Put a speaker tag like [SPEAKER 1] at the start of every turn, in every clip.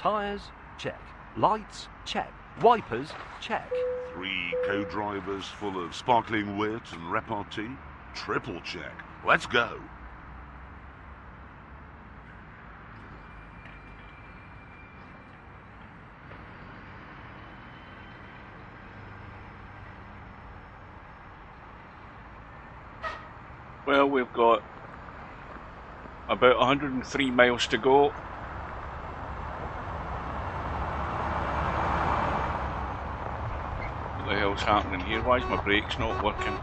[SPEAKER 1] Tyres? Check. Lights? Check. Wipers? Check.
[SPEAKER 2] 3 co-drivers full of sparkling wit and repartee? Triple check. Let's go.
[SPEAKER 3] Well, we've got about 103 miles to go. What the hell's happening here? Why is my brakes not working?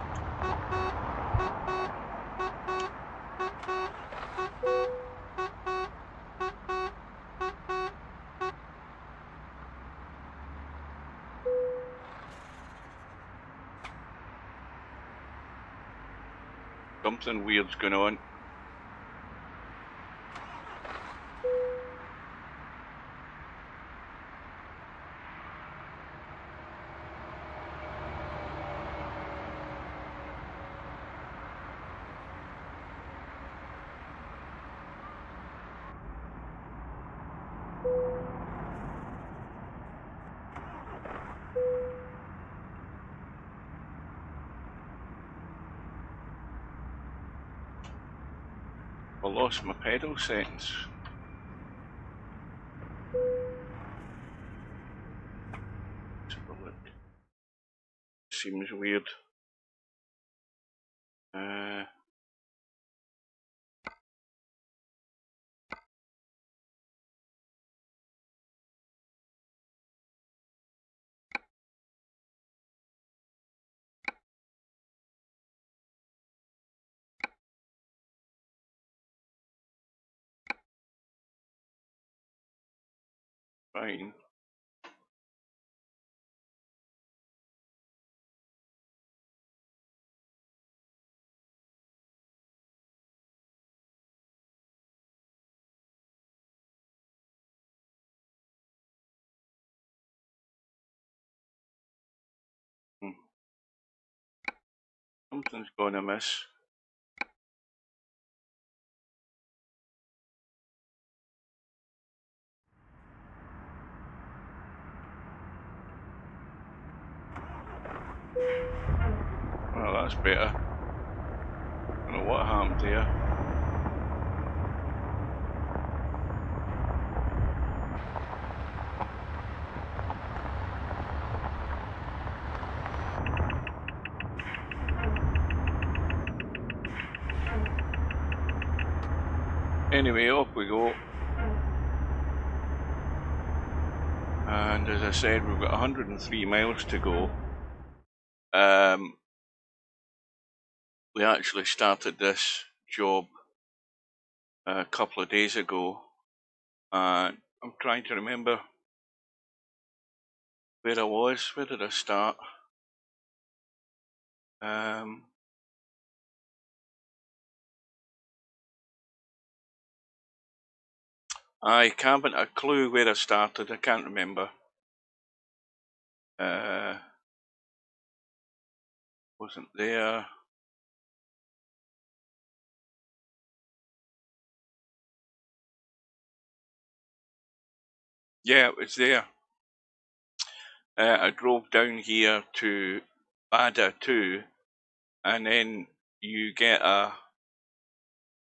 [SPEAKER 3] Something weird's going on. I lost my pedal settings. Let's have a look. Seems weird. Fine. Something's going amiss. Well, that's better. I don't know what happened here. Anyway, off we go. And as I said, we've got 103 miles to go. We actually started this job a couple of days ago, and I'm trying to remember where I was. Where did I start? I haven't a clue where I started. I can't remember. Wasn't there. Yeah, it was there. I drove down here to Bada 2, and then you get a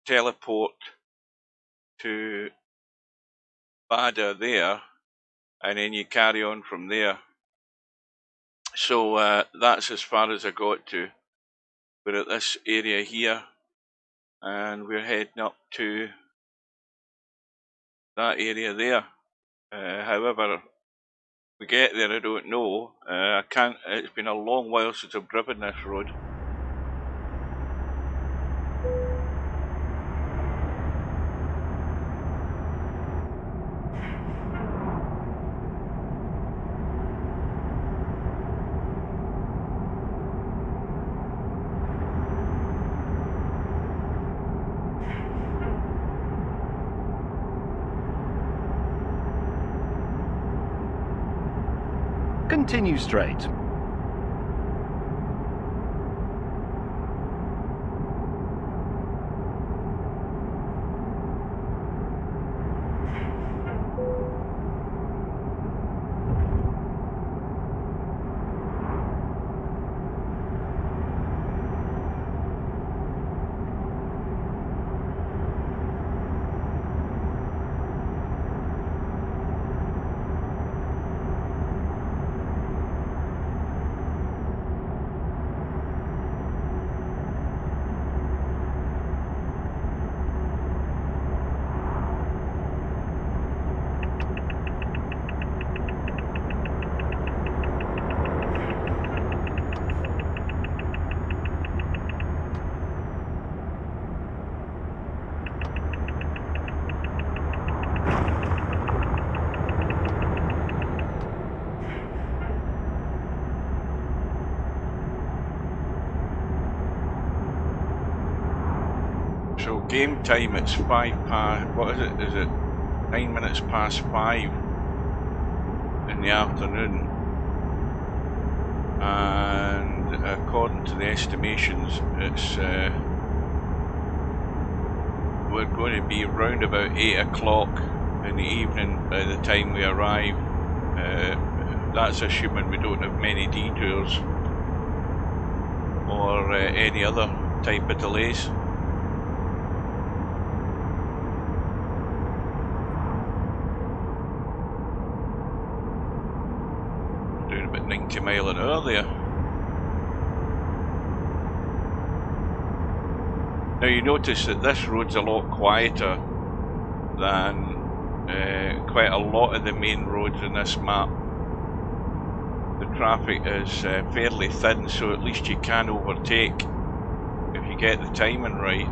[SPEAKER 3] teleport to Bada there, and then you carry on from there. So that's as far as I got to. We're at this area here, and we're heading up to that area there. However we get there, I don't know. I can't. It's been a long while since I've driven this road.
[SPEAKER 1] Continue straight.
[SPEAKER 3] So game time, it's 5 past, what is it? Is it 9 minutes past 5 in the afternoon? And according to the estimations, it's we're going to be round about 8 o'clock in the evening by the time we arrive. That's assuming we don't have many detours or any other type of delays. Doing about 90 mile an hour there. Now you notice that this road's a lot quieter than quite a lot of the main roads in this map. The traffic is fairly thin, so at least you can overtake if you get the timing right.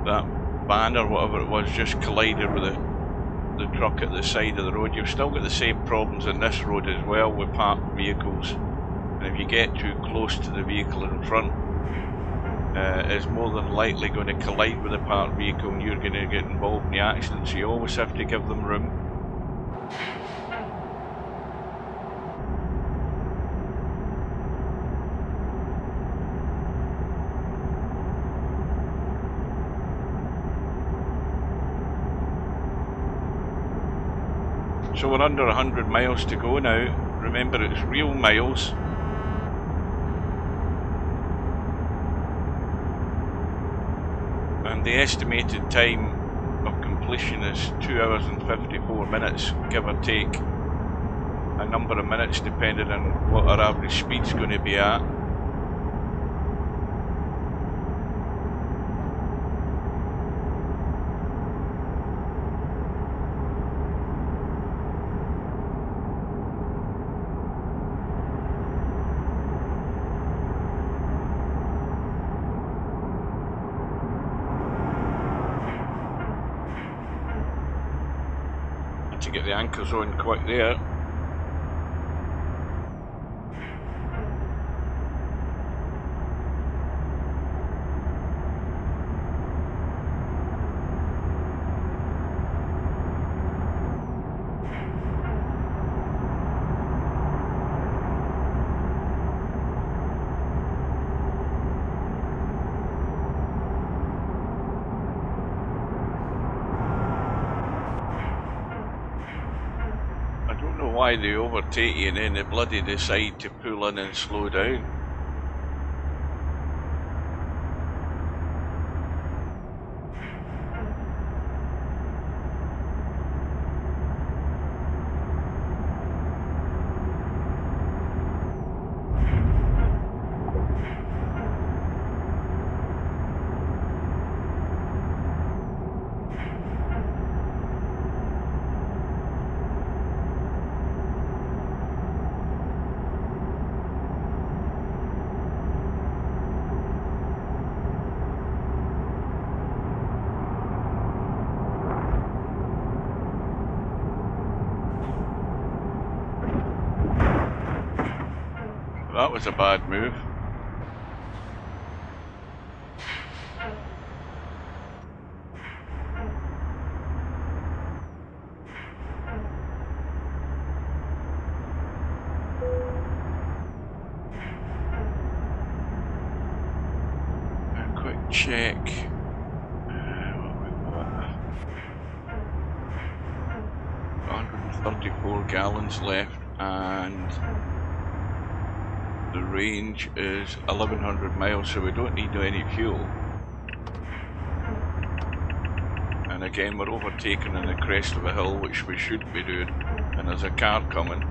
[SPEAKER 3] That van or whatever it was just collided with the truck at the side of the road. You've still got the same problems in this road as well with parked vehicles, and if you get too close to the vehicle in front, it's more than likely going to collide with a parked vehicle and you're going to get involved in the accident, so you always have to give them room. So we're under 100 miles to go now. Remember, it's real miles. And the estimated time of completion is 2 hours and 54 minutes, give or take a number of minutes depending on what our average speed's going to be at. To get the anchors on quick there. Why they overtake you and then they bloody decide to pull in and slow down. That was a bad move. A quick check. What we got? 134 gallons left, and the range is 1100 miles, so we don't need any fuel. And And again, we're overtaken on the crest of a hill, which we shouldn't be doing, and there's a car coming.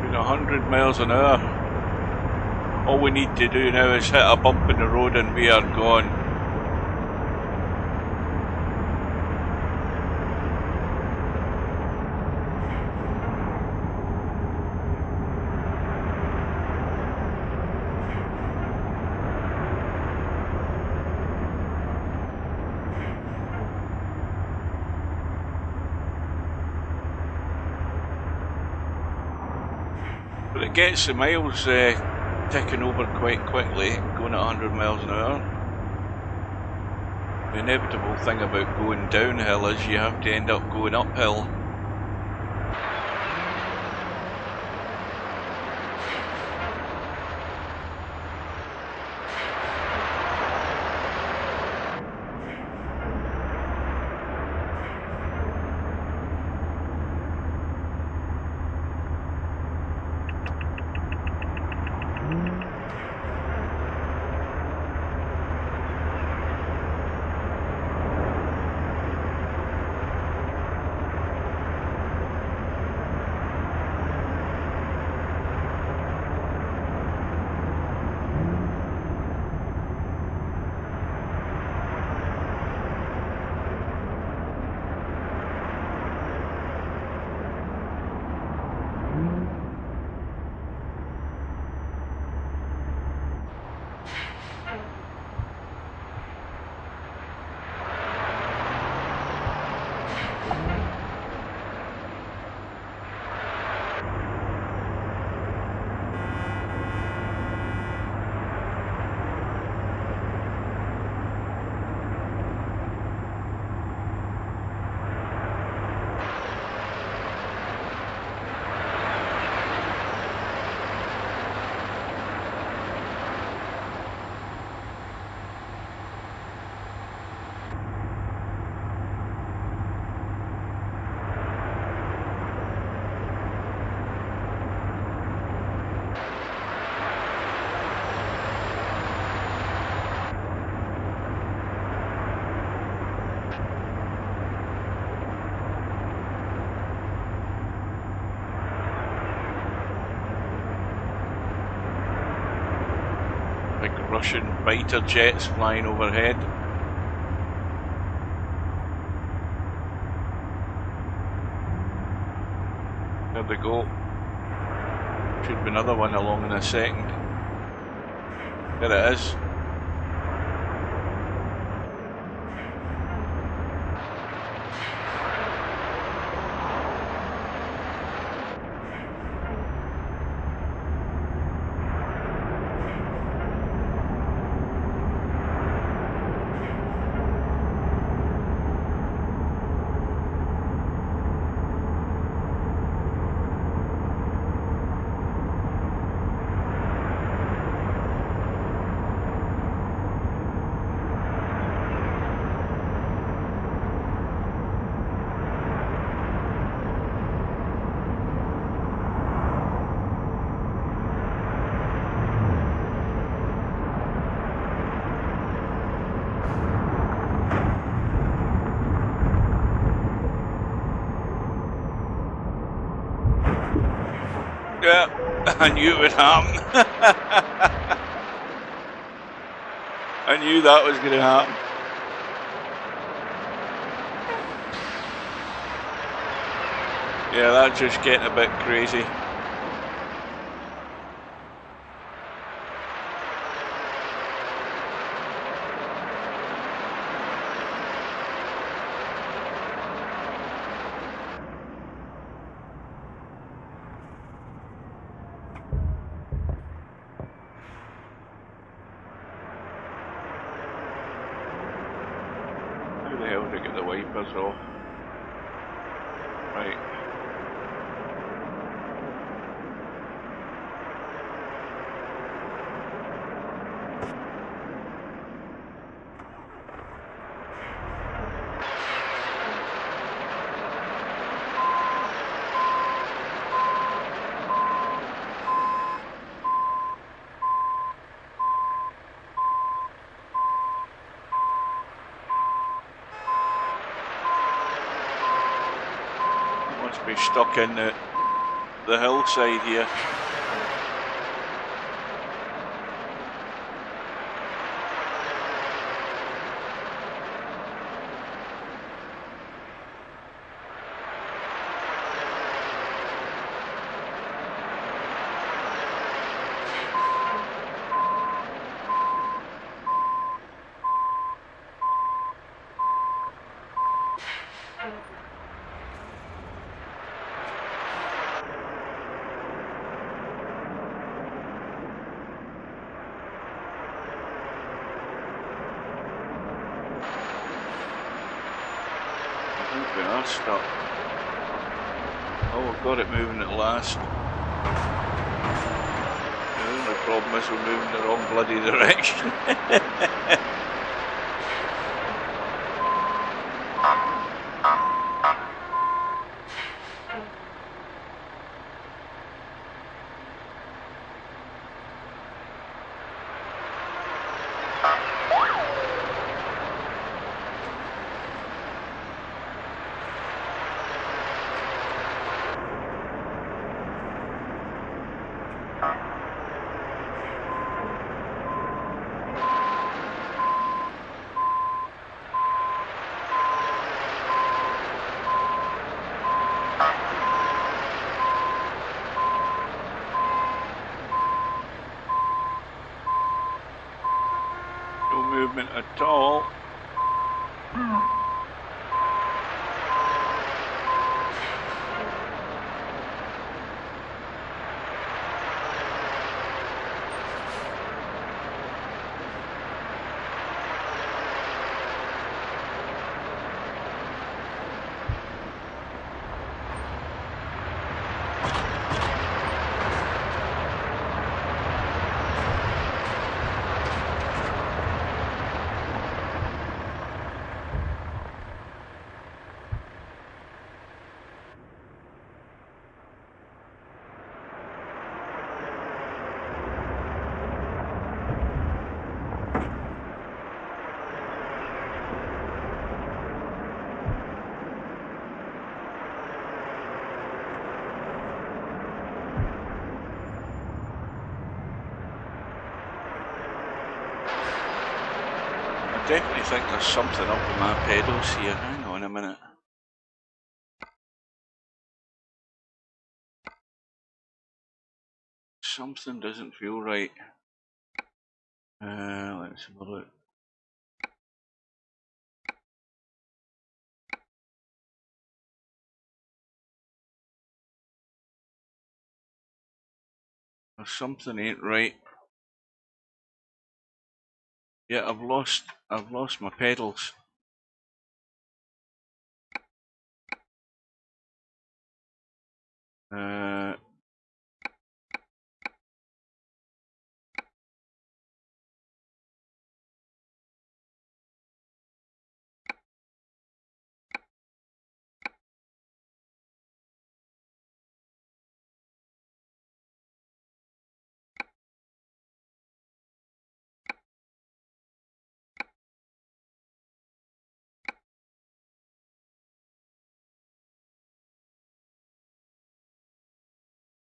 [SPEAKER 3] Doing 100 miles an hour. All we need to do now is hit a bump in the road and we are gone. But it gets the miles ticking over quite quickly, going at 100 miles an hour. The inevitable thing about going downhill is you have to end up going uphill. Russian fighter jets flying overhead. There they go. Should be another one along in a second. There it is. Yeah, I knew it would happen. I knew that was going to happen. Yeah, that's just getting a bit crazy. How the hell did I get the wipers off? Right. Must be stuck in the hillside here. We are stuck. Oh, we've got it moving at last. The only problem is we're moving the wrong bloody direction. No movement at all. I definitely think there's something up with my pedals here. Hang on a minute. Something doesn't feel right. Let's have a look. There's something ain't right. Yeah, I've lost my pedals.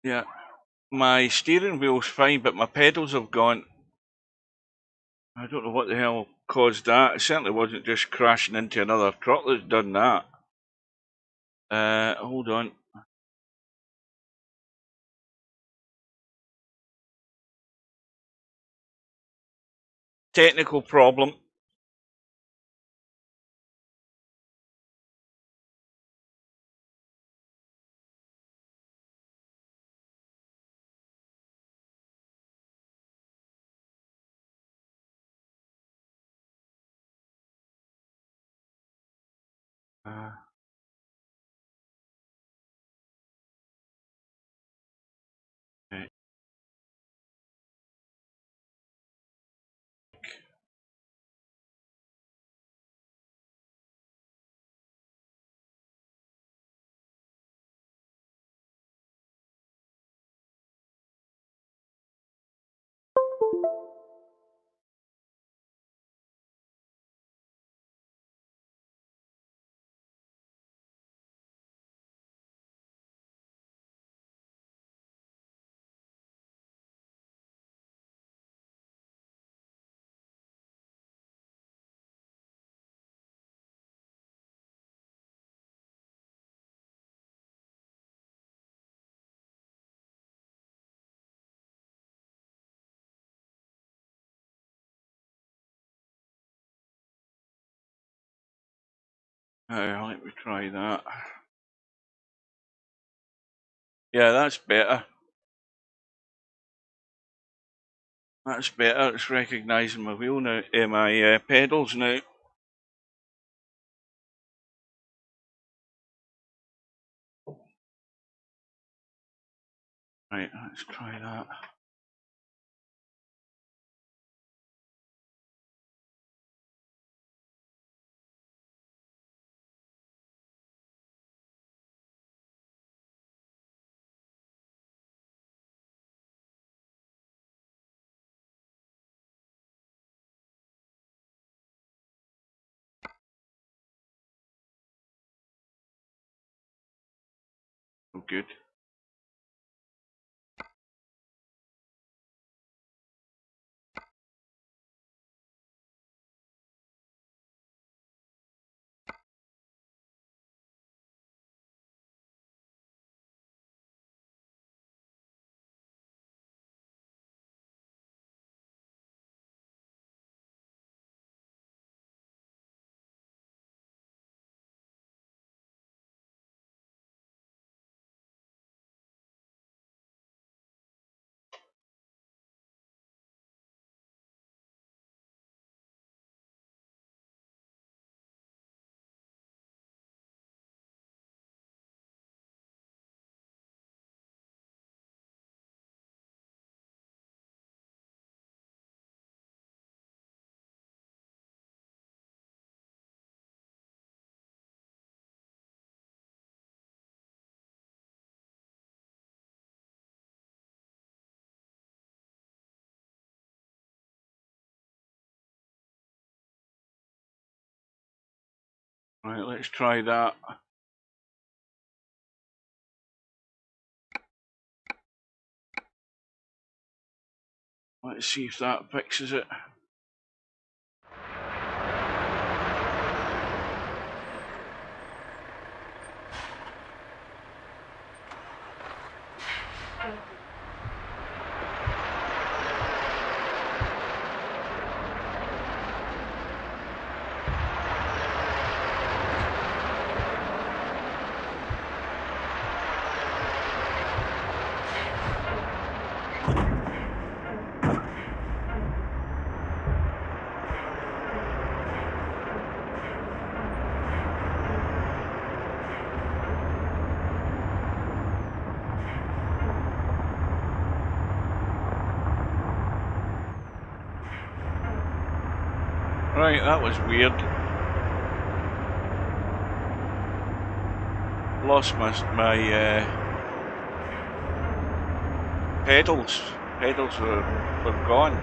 [SPEAKER 3] Yeah, my steering wheel's fine, but my pedals have gone. I don't know what the hell caused that. It certainly wasn't just crashing into another truck that's done that. Hold on. Technical problem. Okay. Let me try that. Yeah, that's better. That's better. It's recognising my wheel now, my pedals now. Right, let's try that. Oh, good. Right, let's try that. Let's see if that fixes it. Right, that was weird. Lost my pedals. Pedals were gone.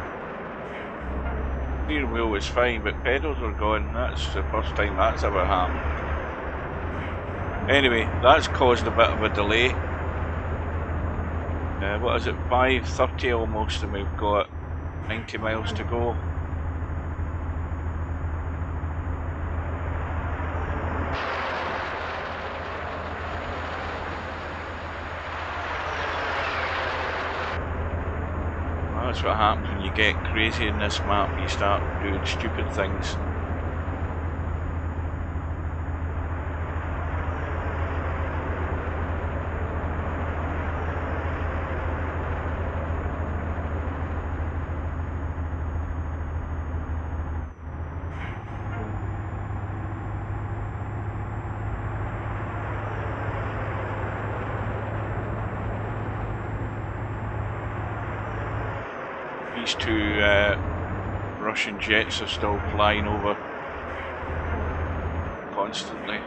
[SPEAKER 3] Steering wheel was fine, but pedals were gone. That's the first time that's ever happened. Anyway, that's caused a bit of a delay. What is it, 5:30 almost, and we've got 90 miles to go. That's what happens when you get crazy in this map, you start doing stupid things. These two Russian jets are still flying over constantly.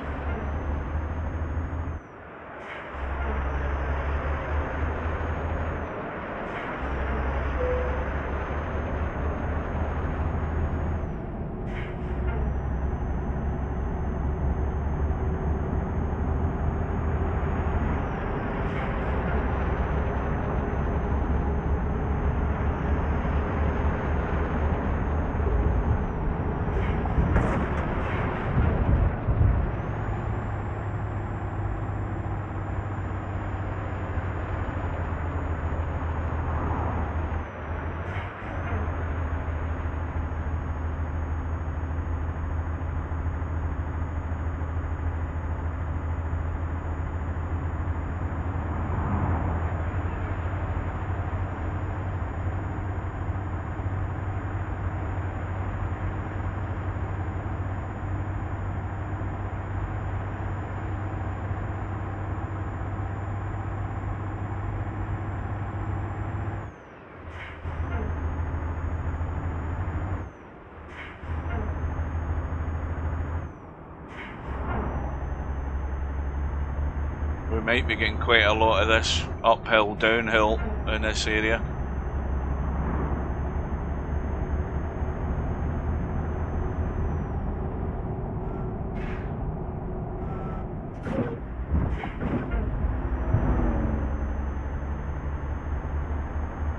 [SPEAKER 3] might be getting quite a lot of this uphill, downhill in this area.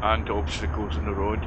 [SPEAKER 3] And obstacles in the road.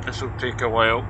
[SPEAKER 3] This will take a while.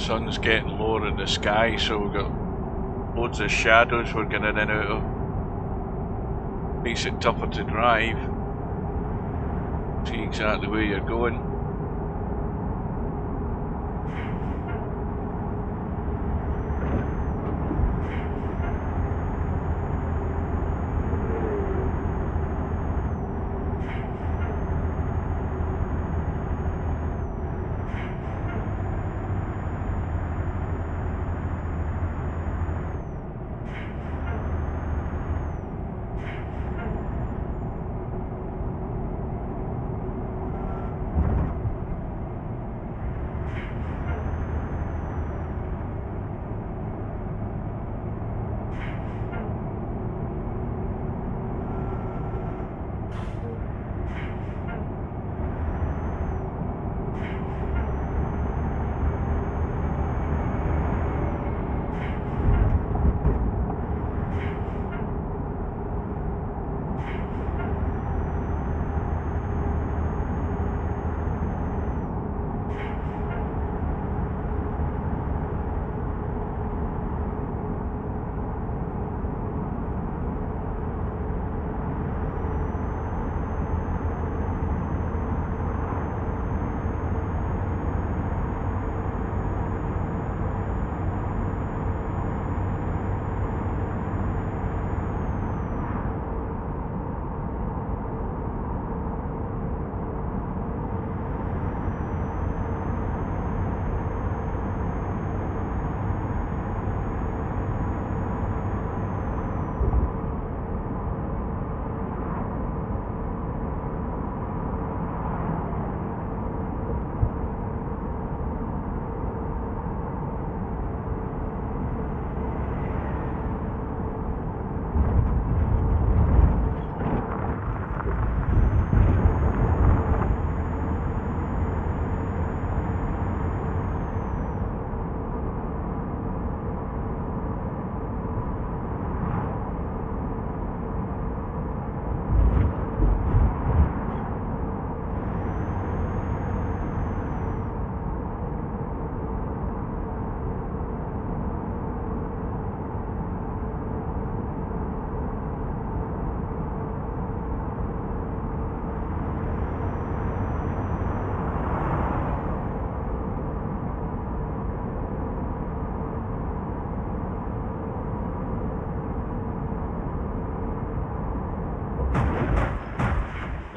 [SPEAKER 3] sun's getting lower in the sky, so we've got loads of shadows we're getting in and out of. Makes it tougher to drive. See exactly where you're going.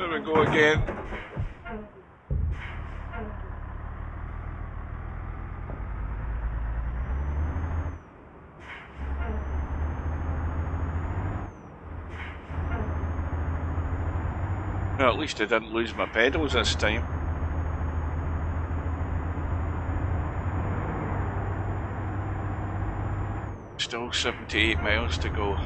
[SPEAKER 3] There we go again. Well, at least I didn't lose my pedals this time. Still 78 miles to go.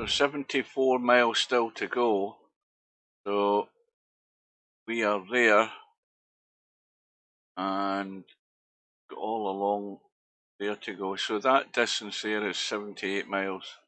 [SPEAKER 3] there's 74 miles still to go, so we are there and all along there to go. So that distance there is 78 miles.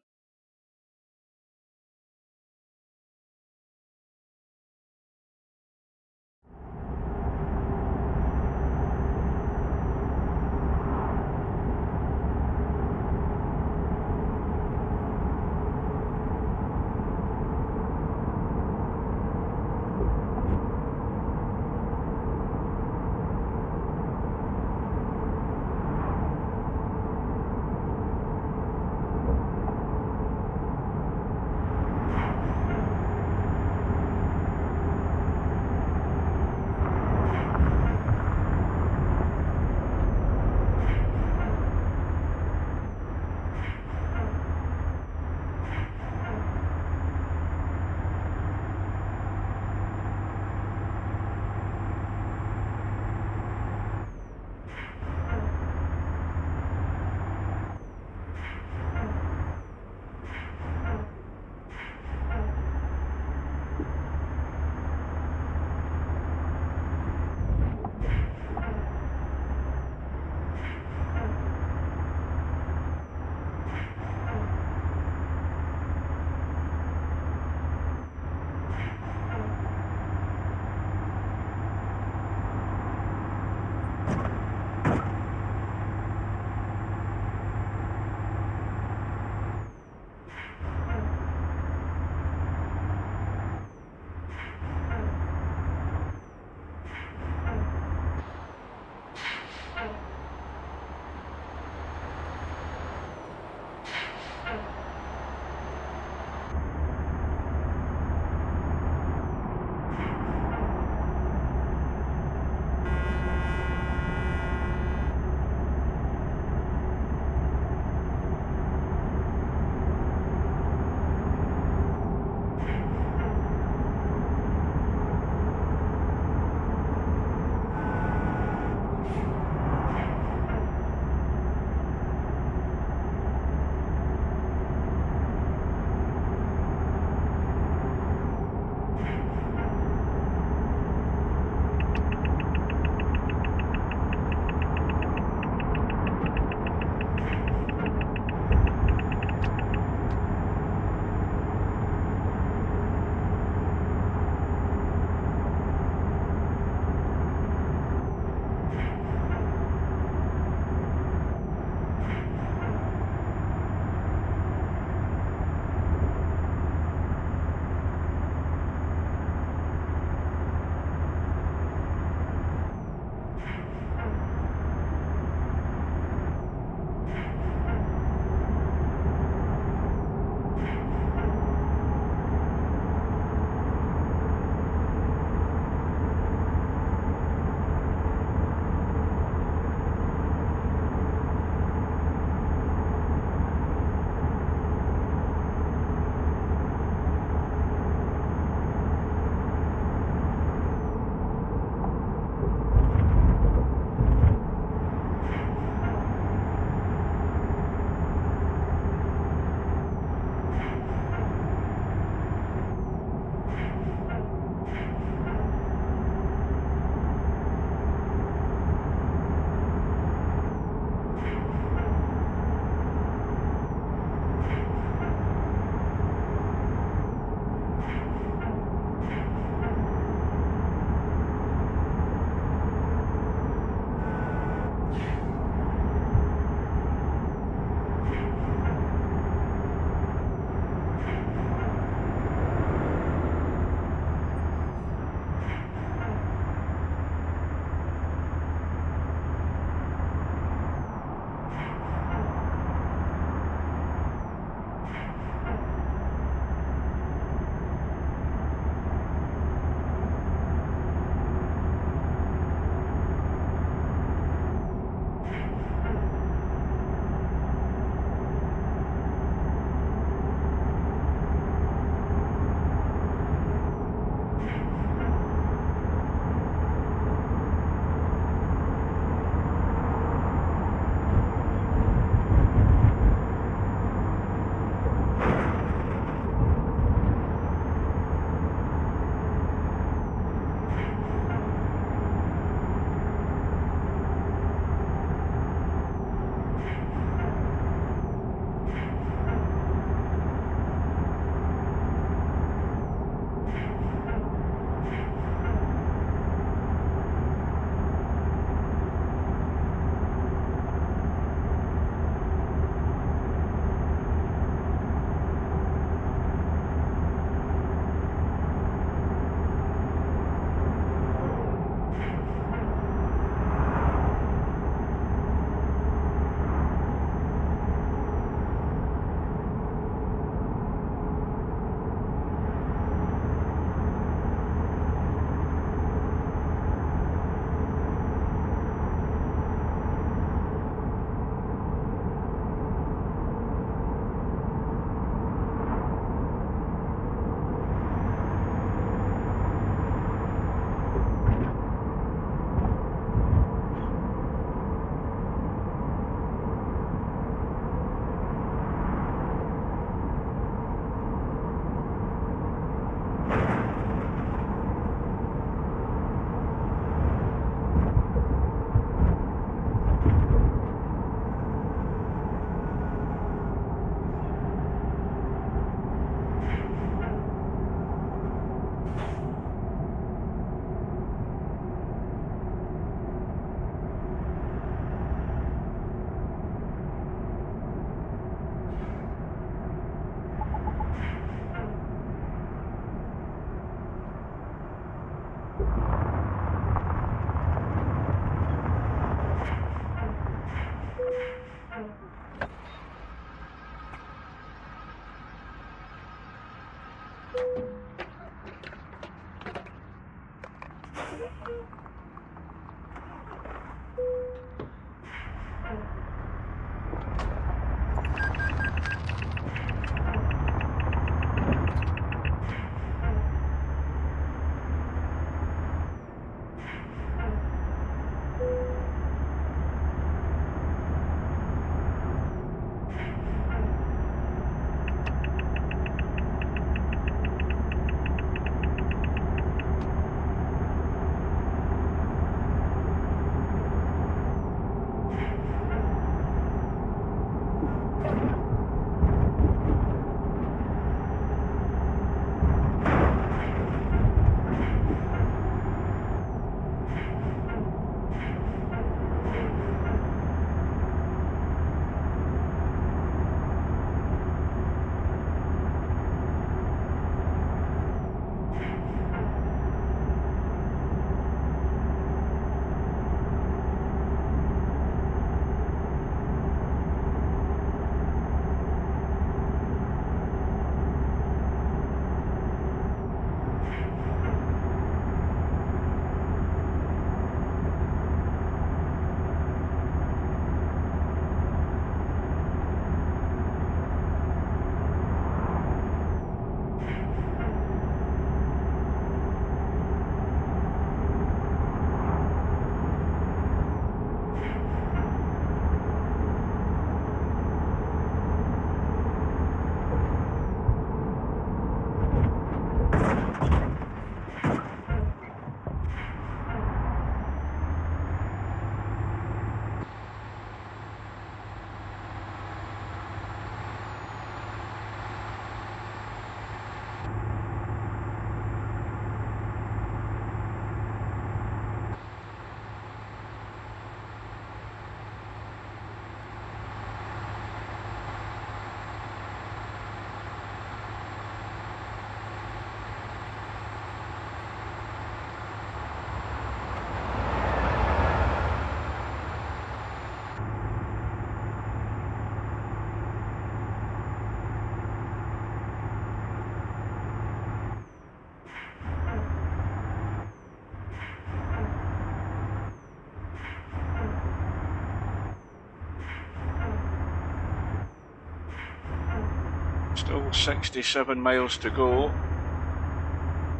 [SPEAKER 3] Still 67 miles to go.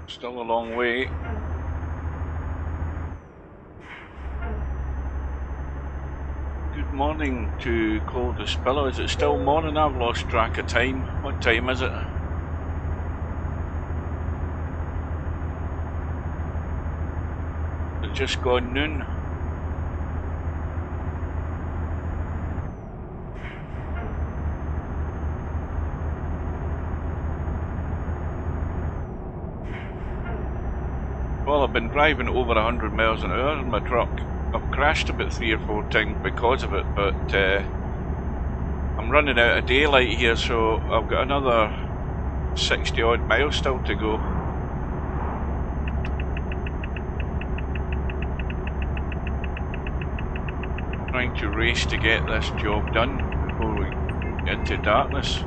[SPEAKER 3] Still a long way. Good morning to Coldest Pillow. Is it still morning? I've lost track of time. What time is it? It's just gone noon. Well, I've been driving over 100 miles an hour in my truck. I've crashed about 3 or 4 times because of it, but I'm running out of daylight here, so I've got another 60 odd miles still to go. Trying to race to get this job done before we get into darkness.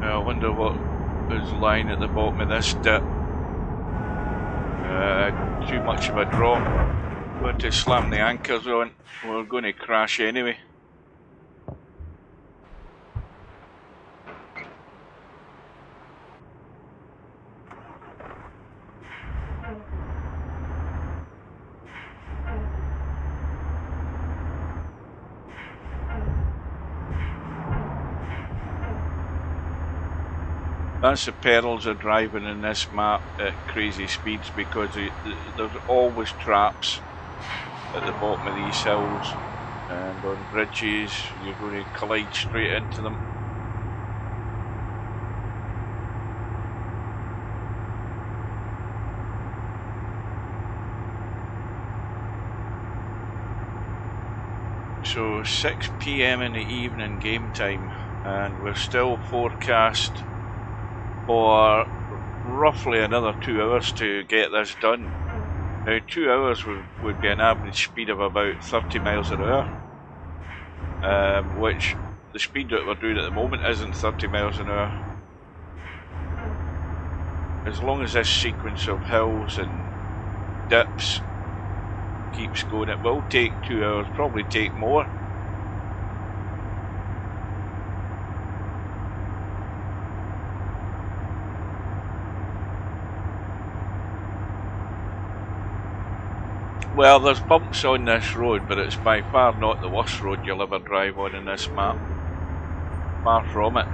[SPEAKER 3] I wonder what is lying at the bottom of this dip. Too much of a drop. Going to slam the anchors on. We're going to crash anyway. That's the perils of driving in this map at crazy speeds, because there's always traps at the bottom of these hills, and on bridges you're going to collide straight into them. So 6 PM in the evening game time, and we're still forecast for roughly another 2 hours to get this done. Now 2 hours would be an average speed of about 30 miles an hour, which the speed that we're doing at the moment isn't 30 miles an hour. As long as this sequence of hills and dips keeps going, it will take 2 hours, probably take more. Well, there's bumps on this road, but it's by far not the worst road you'll ever drive on in this map. Far from it.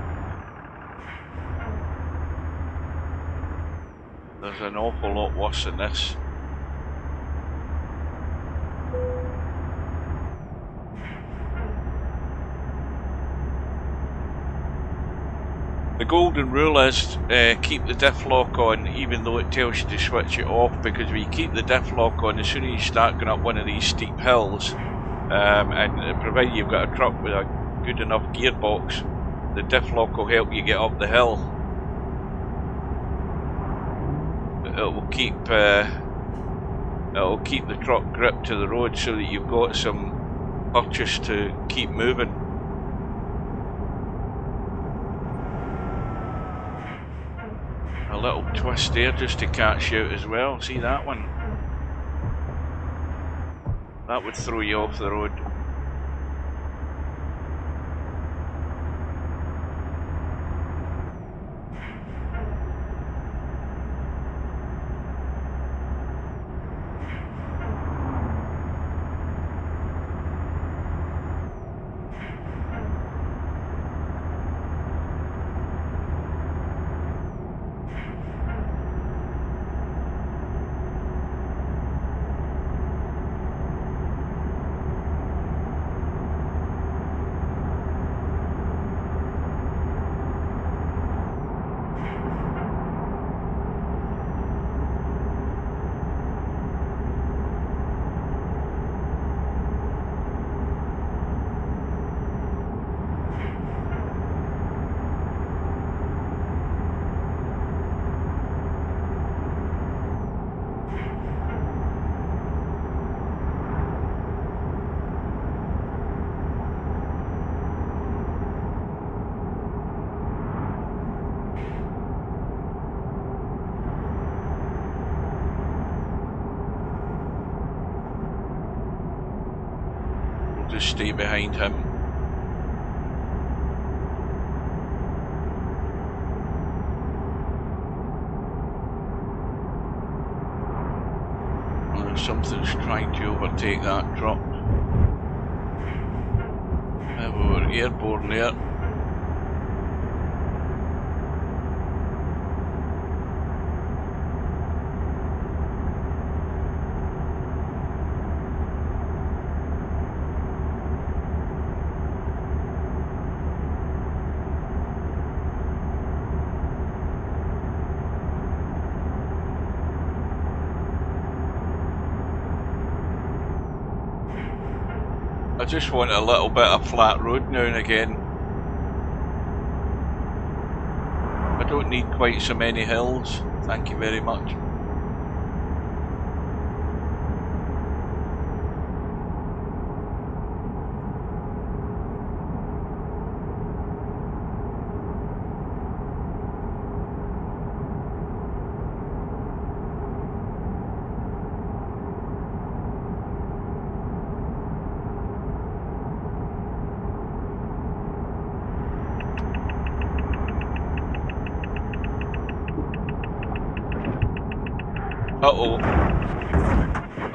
[SPEAKER 3] There's an awful lot worse than this. The golden rule is keep the diff lock on even though it tells you to switch it off, because when you keep the diff lock on, as soon as you start going up one of these steep hills, and provided you've got a truck with a good enough gearbox, the diff lock will help you get up the hill. It will keep the truck gripped to the road so that you've got some purchase to keep moving. A little twist there just to catch you out as well. See that one? That would throw you off the road. Just stay behind him. Well, something's trying to overtake that truck. We were airborne there. I just want a little bit of flat road now and again. I don't need quite so many hills, thank you very much. Uh-oh.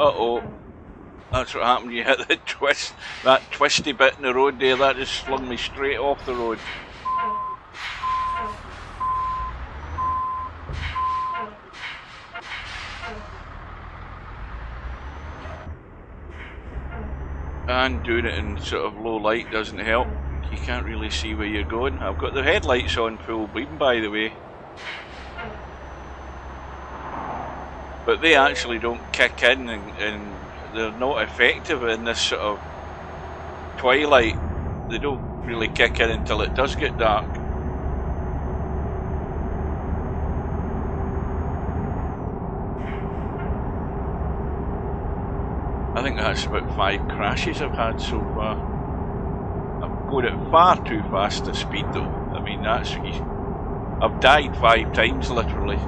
[SPEAKER 3] Uh-oh. That's what happened, you hit the twist, that twisty bit in the road there, that just flung me straight off the road. And doing it in sort of low light doesn't help. You can't really see where you're going. I've got the headlights on full beam, by the way. But they actually don't kick in, and they're not effective in this sort of twilight. They don't really kick in until it does get dark. I think that's about 5 crashes I've had so far. I'm going at far too fast a speed though. I mean, that's... I've died 5 times literally.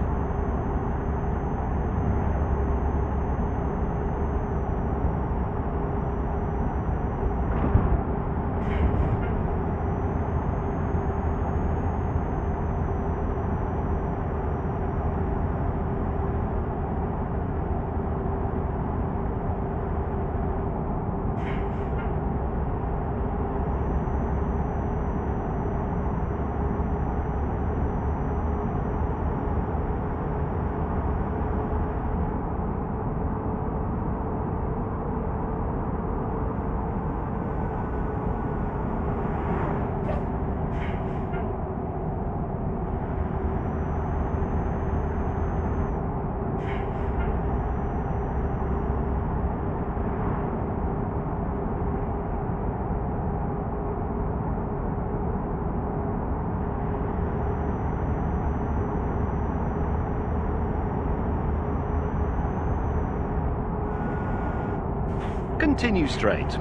[SPEAKER 1] Continue straight.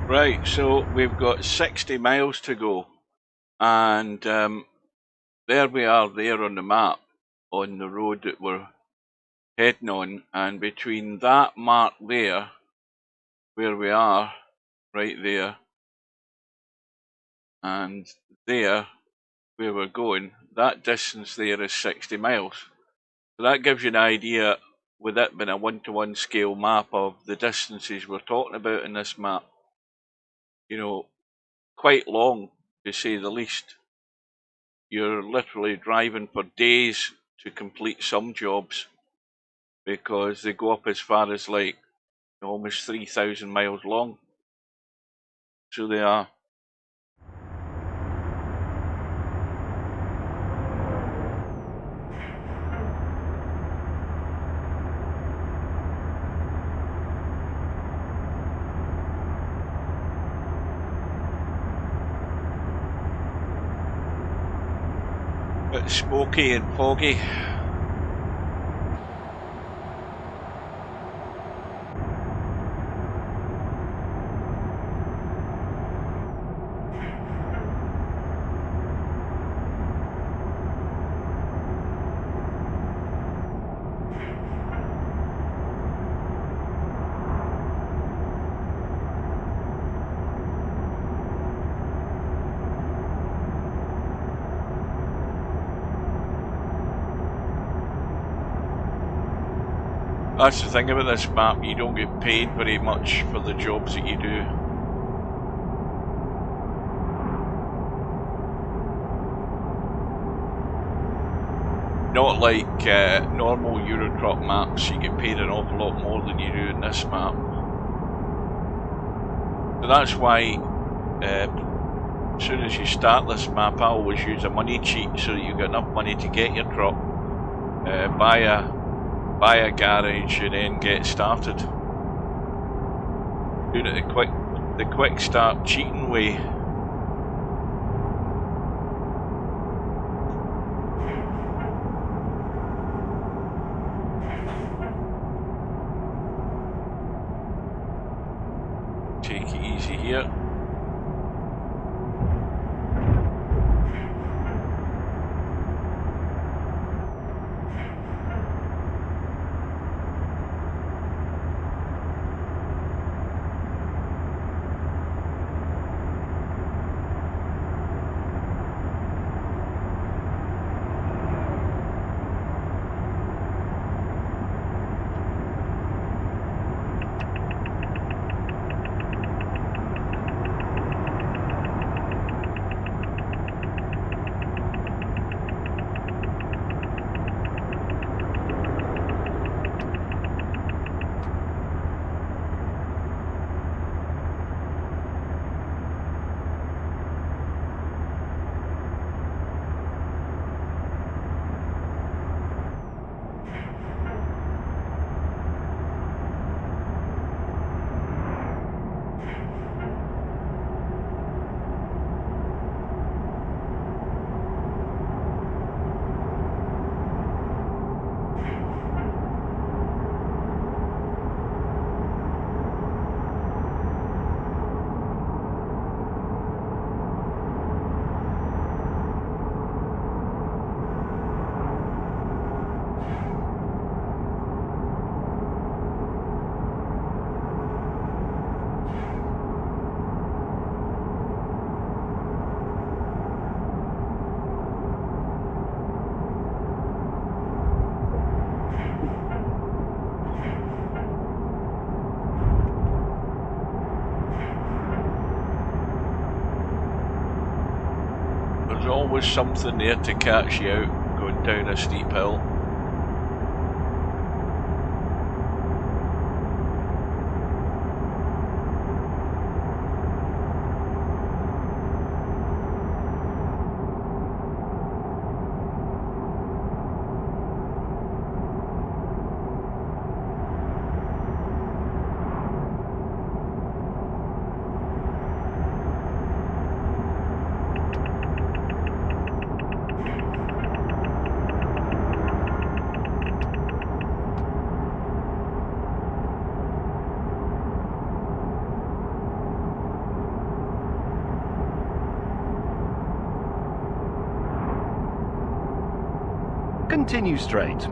[SPEAKER 3] Right, so we've got 60 miles to go, and there we are there on the map, on the road that we're heading on, and between that mark there, where we are, right there, and there, where we're going, that distance there is 60 miles. So that gives you an idea, with it being a 1-to-1 scale map, of the distances we're talking about in this map. You know, quite long, to say the least. You're literally driving for days to complete some jobs, because they go up as far as like almost 3,000 miles long. So they are. Bit smoky and foggy. That's the thing about this map, you don't get paid very much for the jobs that you do. Not like normal Eurotruck maps, you get paid an awful lot more than you do in this map. So that's why as soon as you start this map, I always use a money cheat so that you've got enough money to get your truck, buy a garage, and then get started. Doing it the quick start cheating way. Take it easy here. Always something there to catch you out going down a steep hill.
[SPEAKER 1] Continue straight.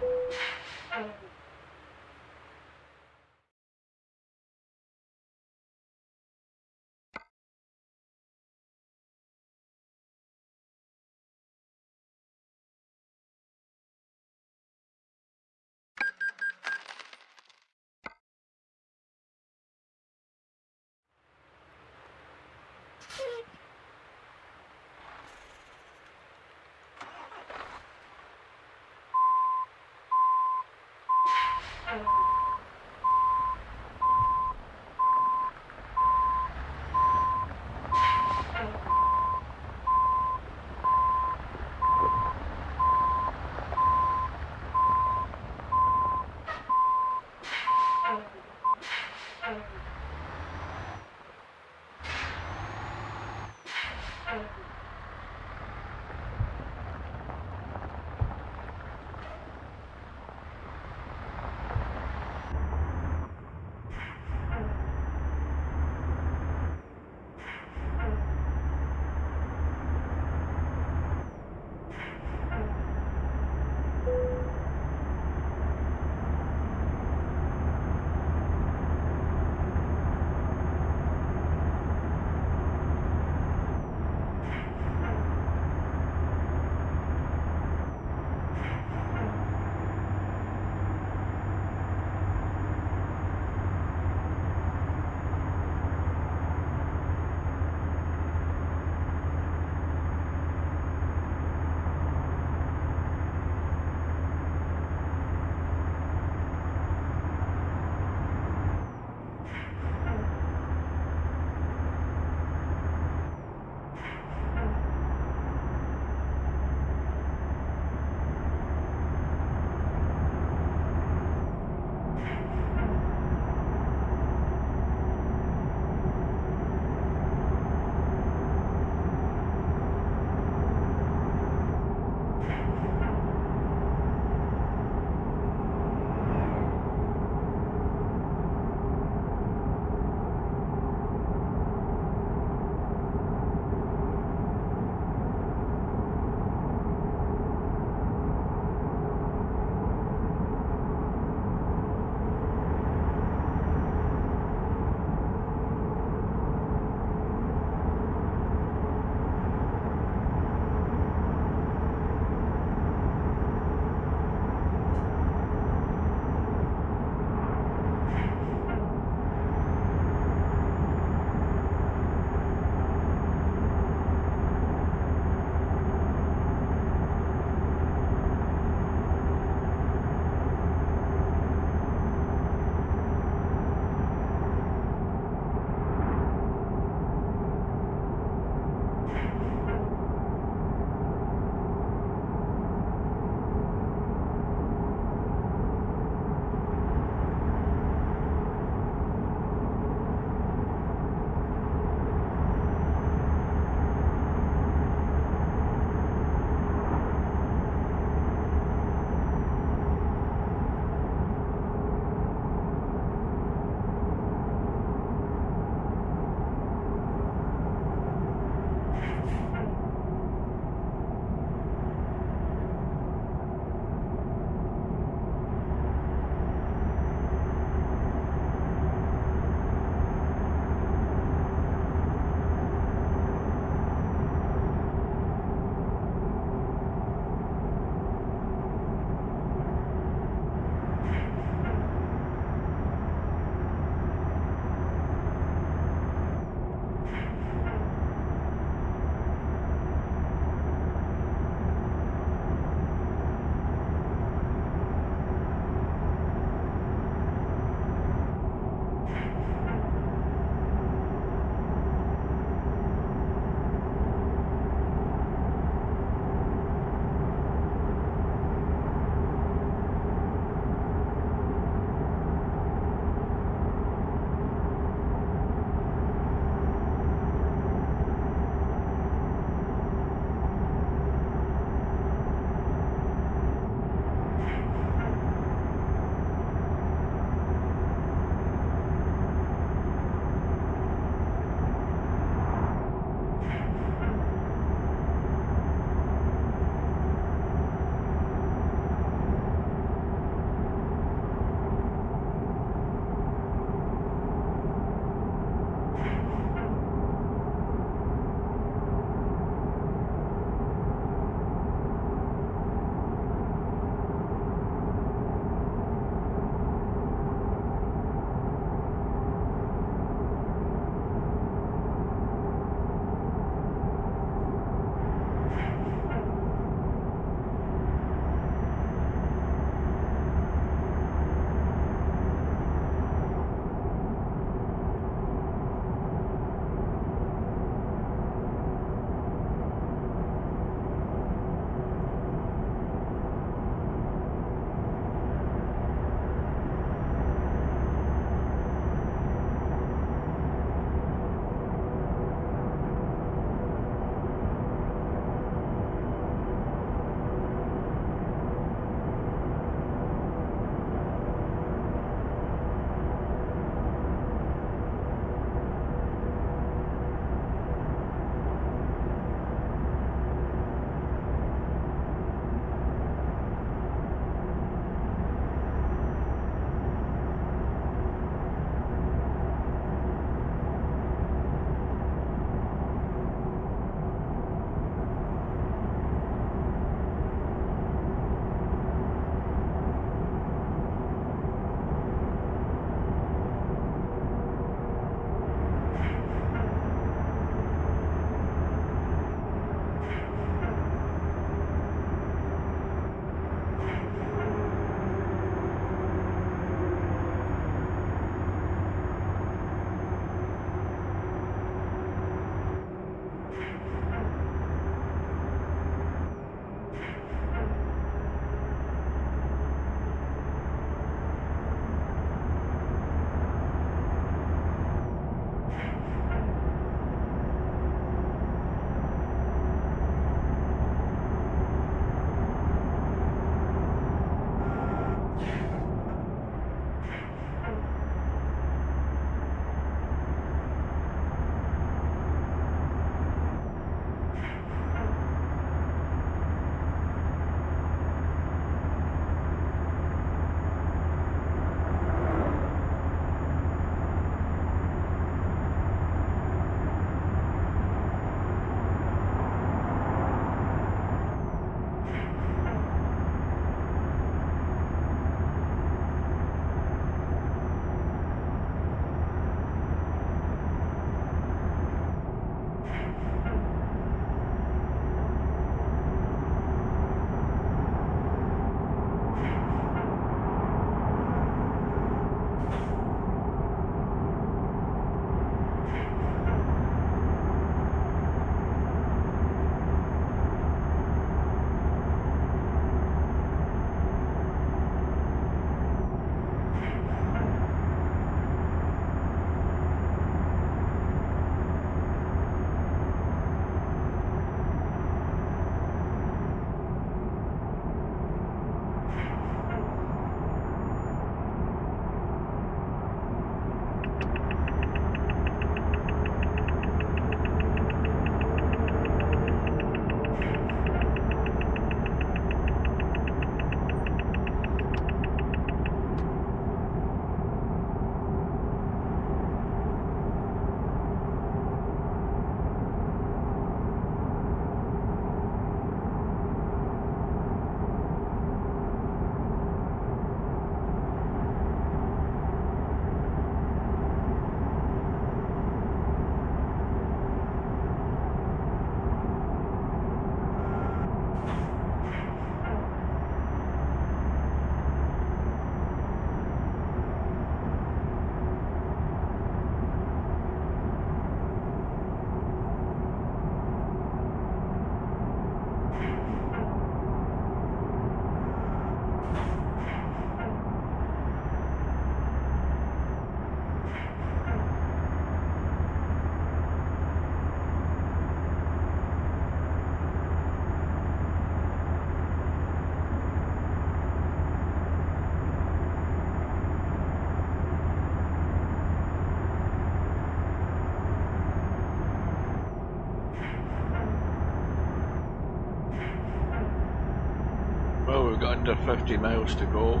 [SPEAKER 3] under 50 miles to go.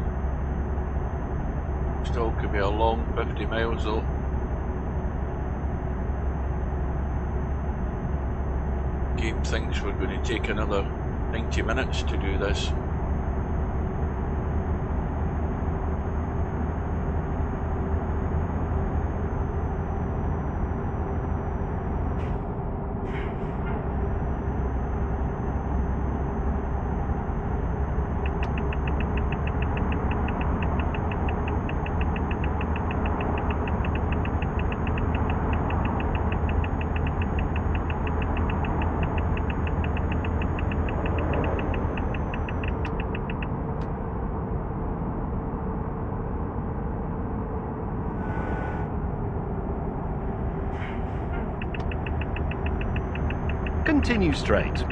[SPEAKER 3] Still could be a long 50 miles though. Game thinks we're going to take another 90 minutes to do this.
[SPEAKER 1] Continue straight.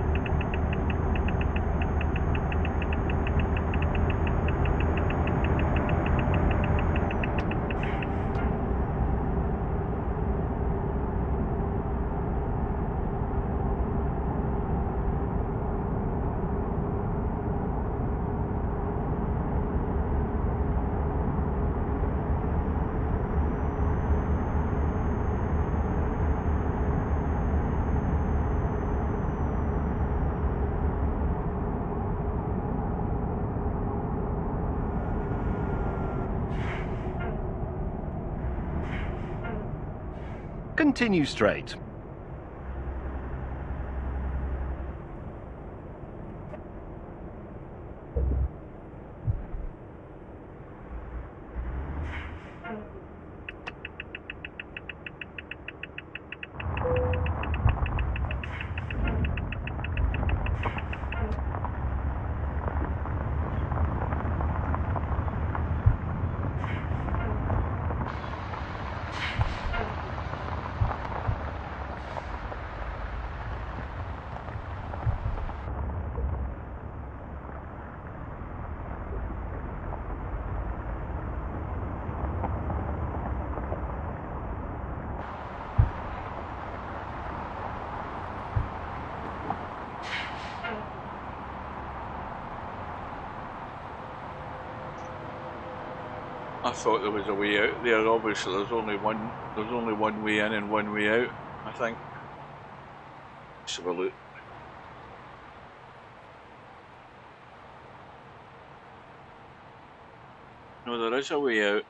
[SPEAKER 1] Continue straight.
[SPEAKER 3] I thought there was a way out there. Obviously, there's only one way in and one way out, I think. Let's have a look. No, there is a way out.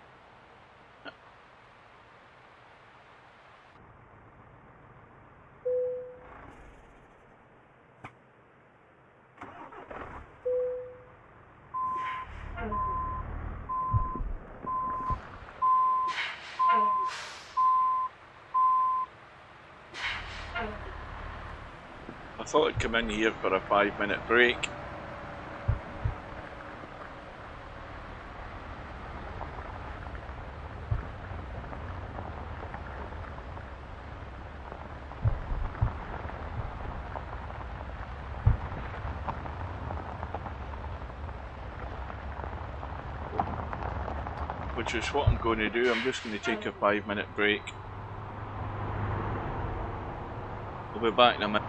[SPEAKER 3] I thought I'd come in here for a 5-minute break. Which is what I'm going to do. I'm just going to take a 5-minute break. I'll be back in a minute.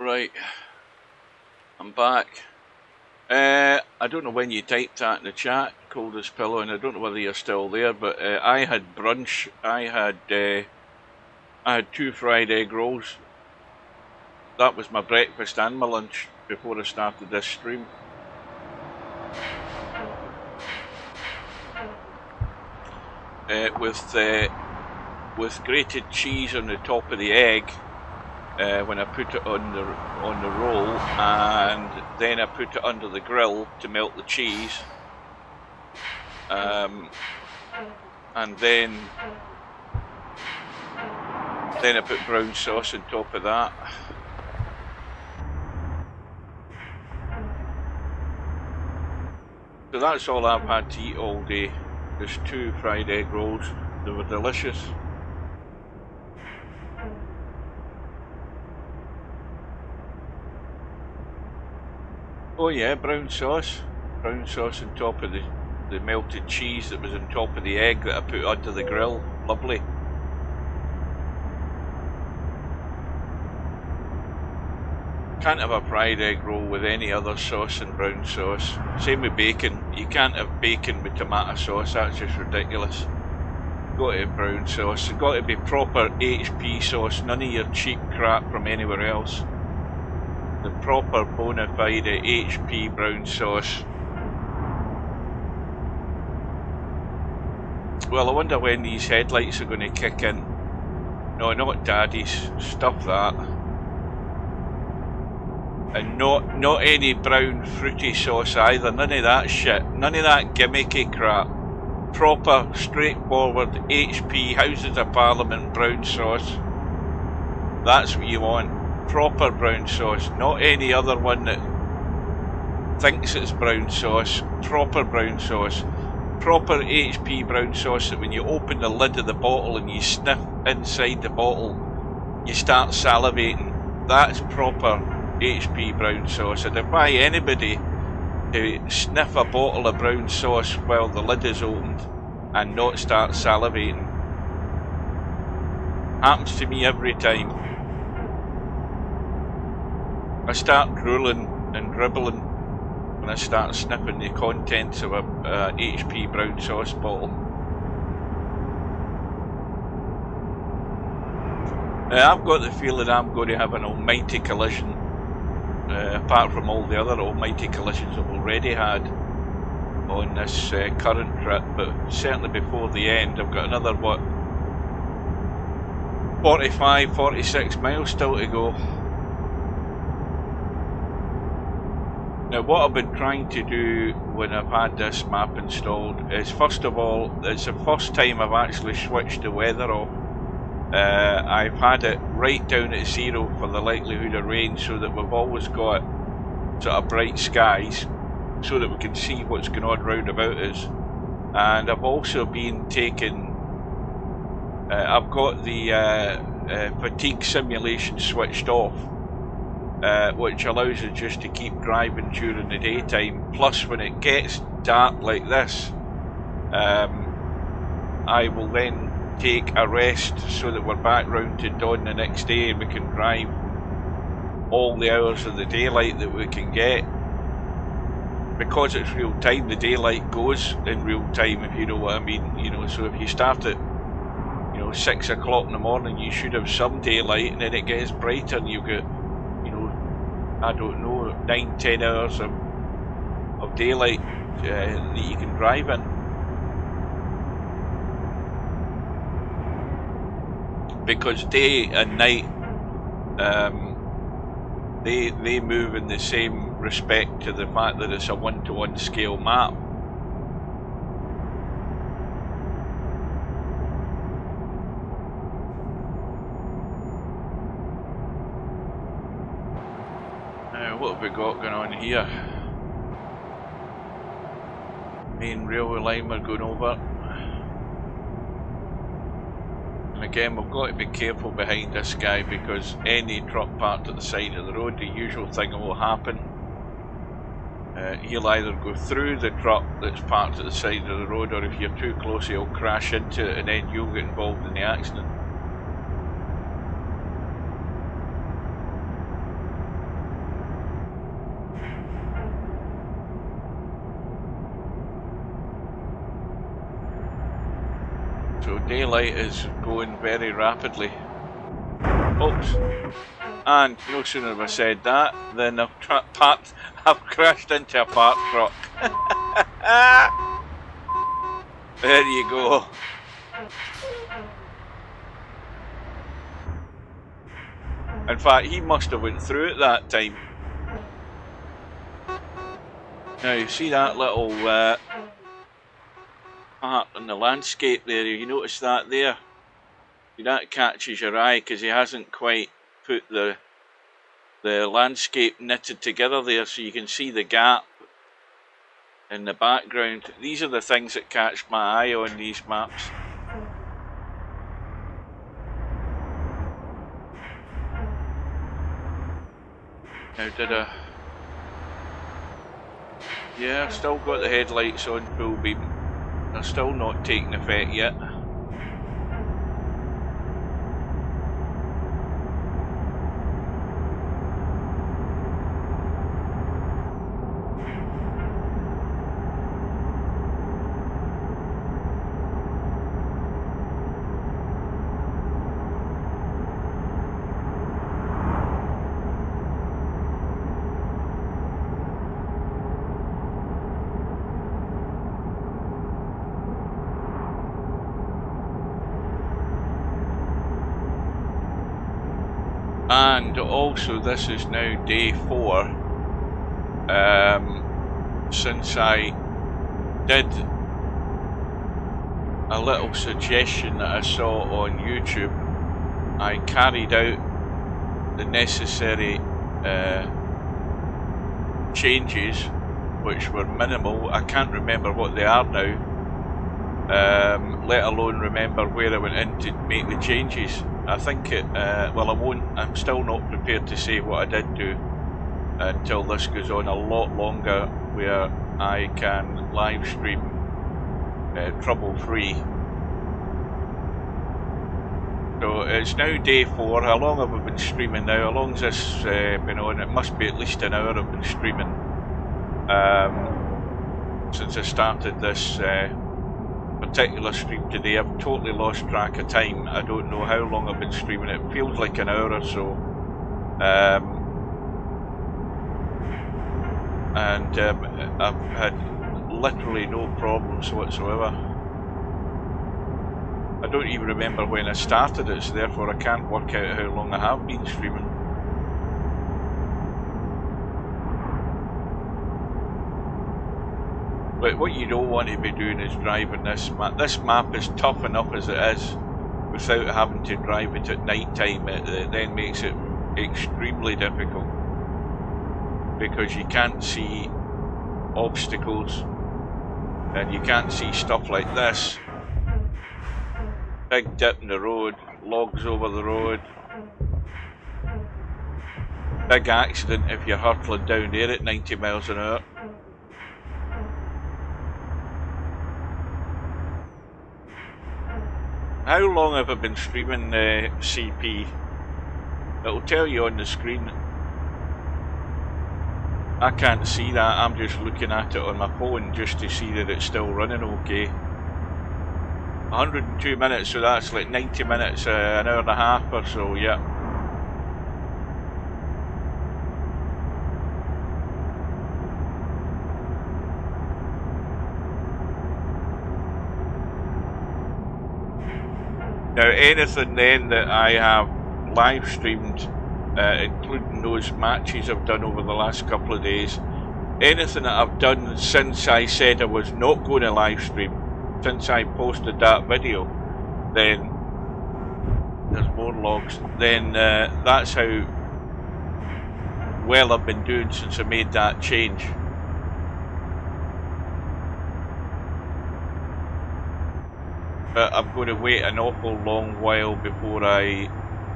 [SPEAKER 3] Right, I'm back. I don't know when you typed that in the chat, Coldest Pillow, and I don't know whether you're still there, but I had brunch. I had 2 fried egg rolls. That was my breakfast and my lunch before I started this stream. With grated cheese on the top of the egg when I put it on the roll, and then I put it under the grill to melt the cheese, and then I put brown sauce on top of that. So that's all I've had to eat all day. Just 2 fried egg rolls. They were delicious. Oh yeah, brown sauce. Brown sauce on top of the melted cheese that was on top of the egg that I put under the grill. Lovely. Can't have a fried egg roll with any other sauce than brown sauce. Same with bacon. You can't have bacon with tomato sauce. That's just ridiculous. Got to have brown sauce. It's got to be proper HP sauce. None of your cheap crap from anywhere else. The proper bona fide HP brown sauce. Well, I wonder when these headlights are going to kick in. No, not Daddy's. Stuff that. And not any brown fruity sauce either. None of that shit. None of that gimmicky crap. Proper, straightforward HP Houses of Parliament brown sauce. That's what you want. Proper brown sauce. Not any other one that thinks it's brown sauce. Proper brown sauce. Proper HP brown sauce that when you open the lid of the bottle and you sniff inside the bottle, you start salivating. That's proper HP brown sauce. I defy anybody to sniff a bottle of brown sauce while the lid is opened and not start salivating. Happens to me every time. I start drooling and dribbling when I start sniffing the contents of a HP brown sauce bottle. I've got the feeling I'm going to have an almighty collision. Apart from all the other almighty collisions I've already had on this current trip, but certainly before the end I've got another, 45, 46 miles still to go. Now what I've been trying to do when I've had this map installed is, first of all, it's the first time I've actually switched the weather off. I've had it right down at 0 for the likelihood of rain, so that we've always got sort of bright skies so that we can see what's going on round about us. And I've also been taking I've got the fatigue simulation switched off, which allows us just to keep driving during the daytime. Plus when it gets dark like this, I will then take a rest so that we're back round to dawn the next day and we can drive all the hours of the daylight that we can get. Because it's real time, the daylight goes in real time, if you know what I mean. You know, so if you start at 6 o'clock in the morning, you should have some daylight, and then it gets brighter and you get, I don't know, 9-10 hours of daylight that you can drive in. Because day and night, they move in the same respect to the fact that it's a 1-to-1 scale map. What have we got going on here? Main railway line we're going over. And again, we've got to be careful behind this guy, because any truck parked at the side of the road, the usual thing that will happen, he'll either go through the truck that's parked at the side of the road, or if you're too close he'll crash into it and then you'll get involved in the accident. Daylight is going very rapidly. Oops. And no sooner have I said that than I've crashed into a parked truck. There you go. In fact, he must have went through it that time. Now you see that little part in the landscape there, you notice that there? That catches your eye because he hasn't quite put the landscape knitted together there, so you can see the gap in the background. These are the things that catch my eye on these maps. Now yeah, I've still got the headlights on full beam. They're still not taking effect yet. And also this is now day 4 since I did a little suggestion that I saw on YouTube. I carried out the necessary changes, which were minimal. I can't remember what they are now, let alone remember where I went in to make the changes. I think I'm still not prepared to say what I did do until this goes on a lot longer, where I can live stream trouble free. So it's now day 4. How long have I been streaming now? How long's this been on? It must be at least an hour I've been streaming since I started this particular stream today. I've totally lost track of time. I don't know how long I've been streaming. It feels like an hour or so. And I've had literally no problems whatsoever. I don't even remember when I started it, so therefore I can't work out how long I have been streaming. But what you don't want to be doing is driving this map. This map is tough enough as it is without having to drive it at night time. It then makes it extremely difficult because you can't see obstacles and you can't see stuff like this. Big dip in the road, logs over the road. Big accident if you're hurtling down there at 90 miles an hour. How long have I been streaming CP? It'll tell you on the screen. I can't see that, I'm just looking at it on my phone just to see that it's still running okay. 102 minutes, so that's like 90 minutes, an hour and a half or so, yeah. Now anything then that I have live streamed, including those matches I've done over the last couple of days, anything that I've done since I said I was not going to live stream, since I posted that video, then there's more logs, then that's how well I've been doing since I made that change. But I'm going to wait an awful long while before I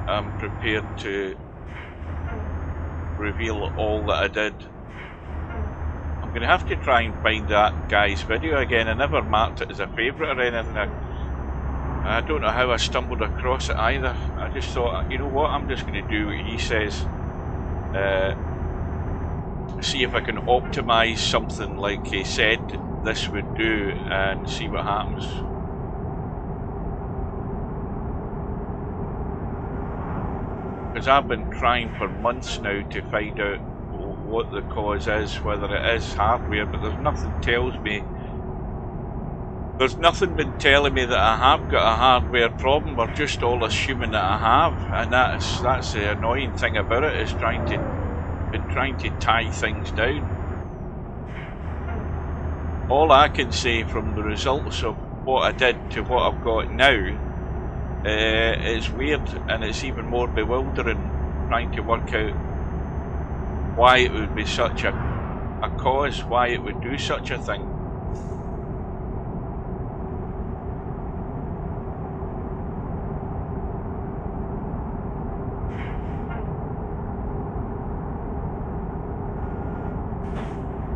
[SPEAKER 3] am prepared to reveal all that I did. I'm going to have to try and find that guy's video again. I never marked it as a favourite or anything. I don't know how I stumbled across it either. I just thought, you know what, I'm just going to do what he says. See if I can optimise something like he said this would do and see what happens. because I've been trying for months now to find out what the cause is, whether it is hardware, but there's nothing tells me. There's nothing been telling me that I have got a hardware problem. We're just all assuming that I have, and that's the annoying thing about it, is trying to tie things down. All I can say from the results of what I did to what I've got now, it's weird, and it's even more bewildering trying to work out why it would be such a cause, why it would do such a thing.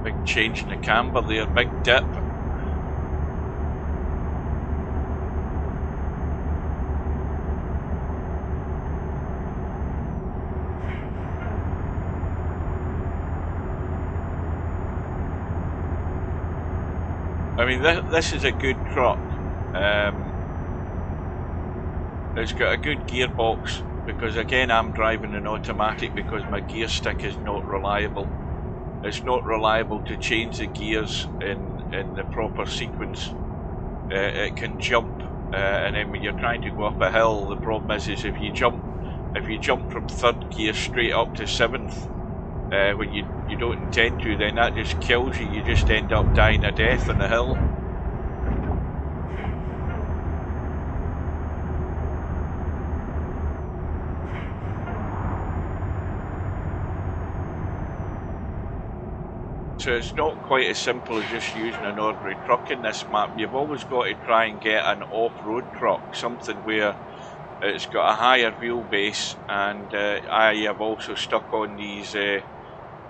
[SPEAKER 3] Big change in the camber there, big dip. I mean, this is a good truck. It's got a good gearbox, because again I'm driving an automatic because my gear stick is not reliable. It's not reliable to change the gears in the proper sequence. It can jump, and then when you're trying to go up a hill, the problem is if you jump from third gear straight up to seventh, when you don't intend to, then that just kills you. You just end up dying a death on the hill. So it's not quite as simple as just using an ordinary truck in this map. You've always got to try and get an off-road truck, something where it's got a higher wheelbase, and I have also stuck on these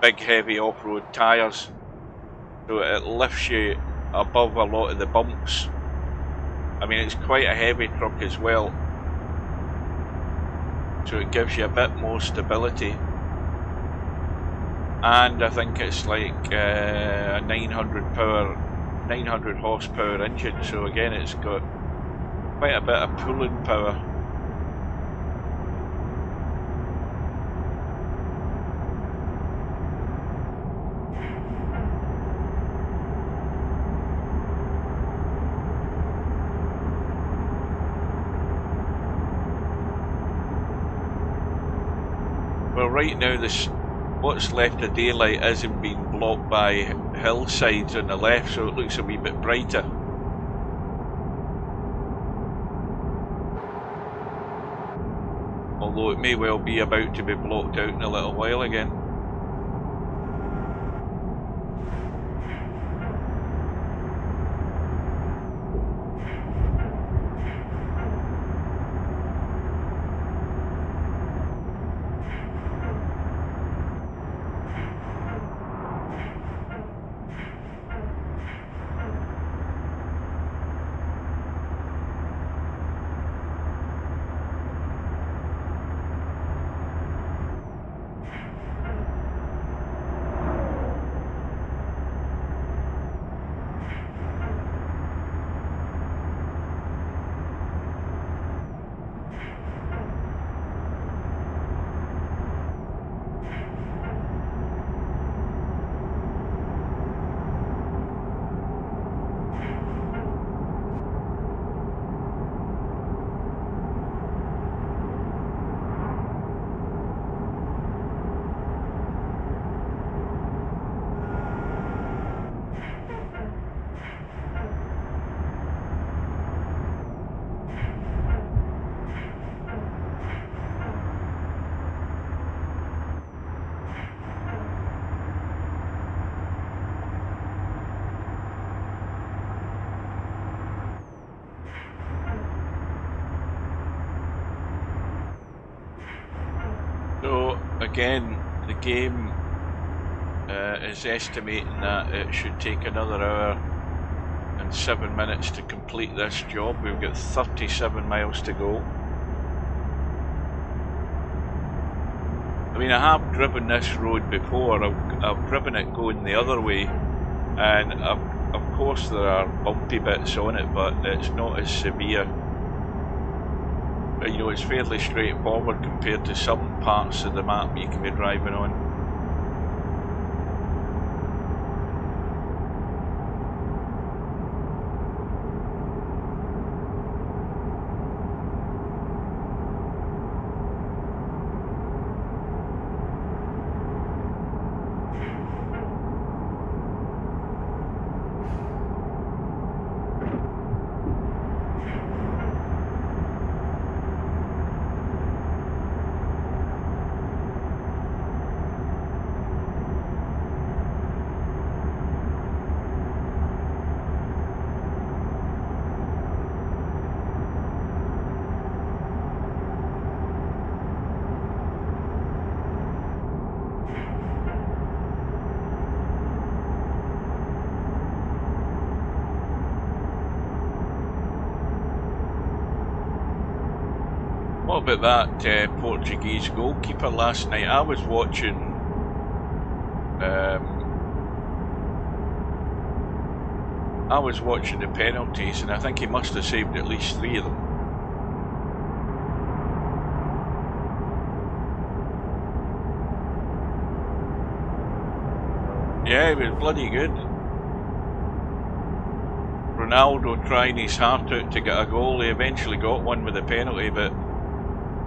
[SPEAKER 3] big heavy off-road tyres, so it lifts you above a lot of the bumps. I mean, it's quite a heavy truck as well, so it gives you a bit more stability. And I think it's like a 900 horsepower engine, so again it's got quite a bit of pulling power. Well, right now what's left of daylight isn't being blocked by hillsides on the left, so it looks a wee bit brighter. Although it may well be about to be blocked out in a little while again. Again, the game is estimating that it should take another hour and 7 minutes to complete this job. We've got 37 miles to go. I mean, I have driven this road before. I've driven it going the other way, and of course there are bumpy bits on it, but it's not as severe. you know, it's fairly straightforward compared to some parts of the map you can be driving on. What about that Portuguese goalkeeper last night? I was watching the penalties, and I think he must have saved at least 3 of them. Yeah, he was bloody good. Ronaldo trying his heart out to get a goal. He eventually got one with a penalty, but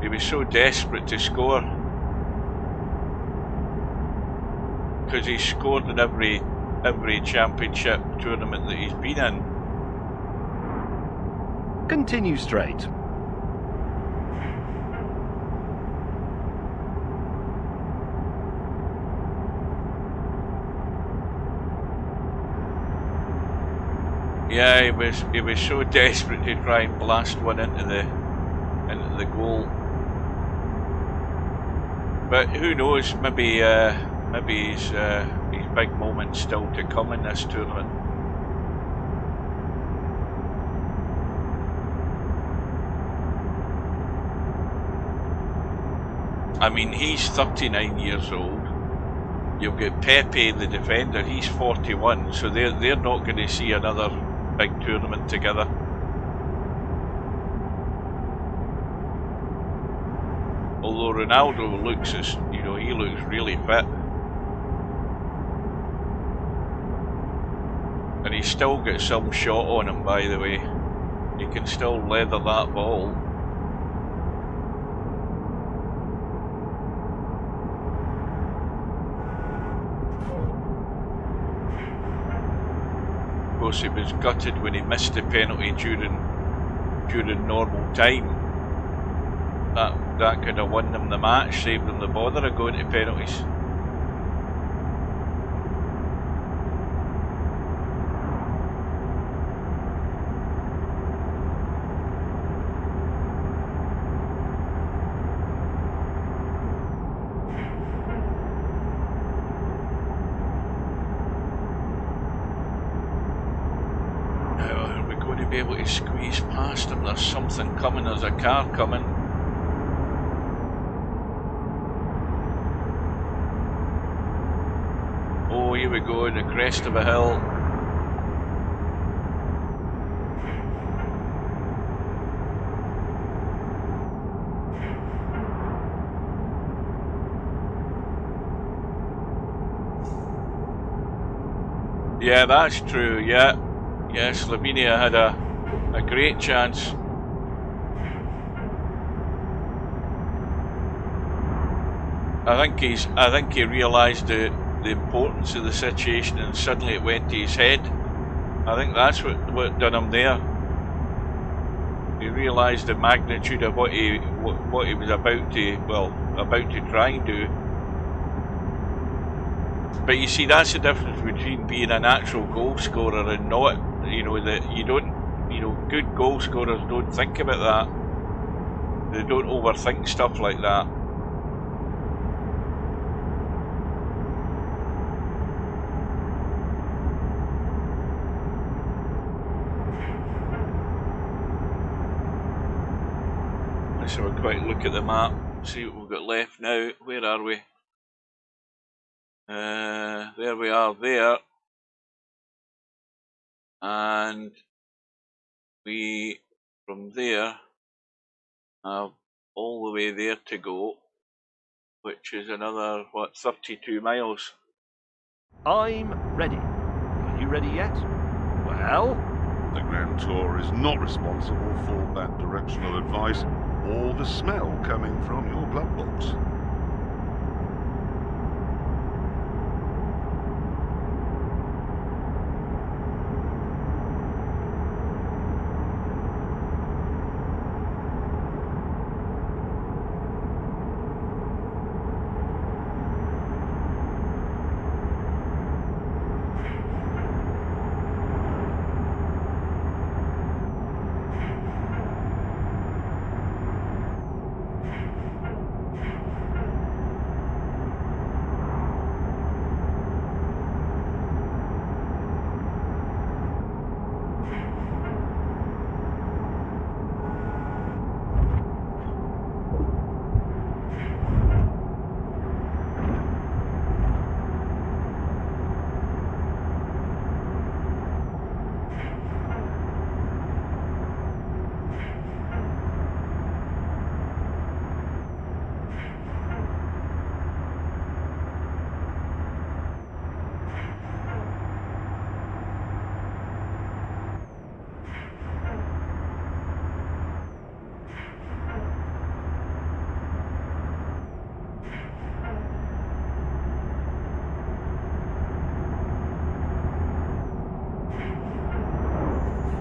[SPEAKER 3] he was so desperate to score because he's scored in every championship tournament that he's been in.
[SPEAKER 1] Continue straight.
[SPEAKER 3] Yeah, he was so desperate to try and blast one into the goal. But who knows? Maybe his big moment's still to come in this tournament. I mean, he's 39 years old. You've got Pepe, the defender. He's 41, so they're not going to see another big tournament together. Although Ronaldo looks as, you know, he looks really fit. And he's still got some shot on him, by the way. He can still leather that ball. Of course, he was gutted when he missed the penalty during normal time. That could have won them the match, saved them the bother of going to penalties. Now, are we going to be able to squeeze past them? There's something coming, there's a car coming. Oh, here we go, in the crest of a hill. Yeah, that's true, yeah. Yeah, Slovenia had a great chance. I think he realised the importance of the situation, and suddenly it went to his head. I think that's what done him there. He realised the magnitude of what he was about to try and do. But you see, that's the difference between being a natural goal scorer and not. You know, that you don't, you know, good goal scorers don't think about that. They don't overthink stuff like that. Let's have a quick look at the map, see what we've got left now. Where are we? There we are there. And from there, all the way there to go, which is another, 32 miles.
[SPEAKER 1] I'm ready. Are you ready yet? Well,
[SPEAKER 2] The Grand Tour is not responsible for that directional advice or the smell coming from your glove box.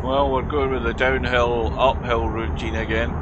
[SPEAKER 3] Well, we're going with the downhill, uphill routine again.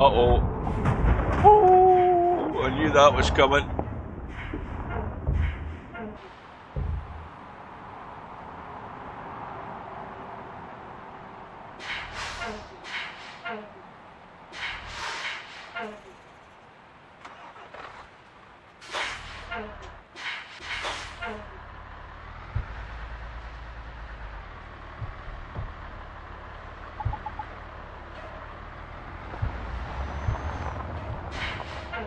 [SPEAKER 3] Uh-oh. Oh, I knew that was coming.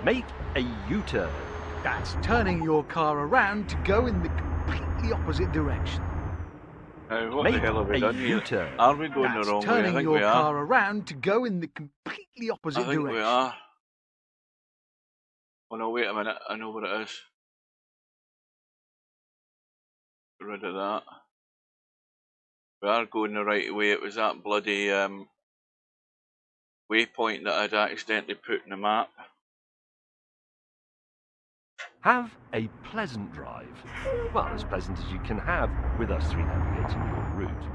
[SPEAKER 1] make a U-turn.
[SPEAKER 4] That's turning your car around to go in the completely opposite direction.
[SPEAKER 3] Now, what
[SPEAKER 1] Make
[SPEAKER 3] the hell have we
[SPEAKER 1] a
[SPEAKER 3] done here?
[SPEAKER 1] U-turn.
[SPEAKER 3] Are we going
[SPEAKER 4] That's
[SPEAKER 3] the wrong way? I
[SPEAKER 4] turning
[SPEAKER 3] think
[SPEAKER 4] your
[SPEAKER 3] we are.
[SPEAKER 4] car around to go in the completely opposite
[SPEAKER 3] I think
[SPEAKER 4] direction.
[SPEAKER 3] we are. Oh no, wait a minute. I know what it is. Get rid of that. We are going the right way. It was that bloody waypoint that I'd accidentally put in the map.
[SPEAKER 1] Have a pleasant drive. Well, as pleasant as you can have with us three navigating your route.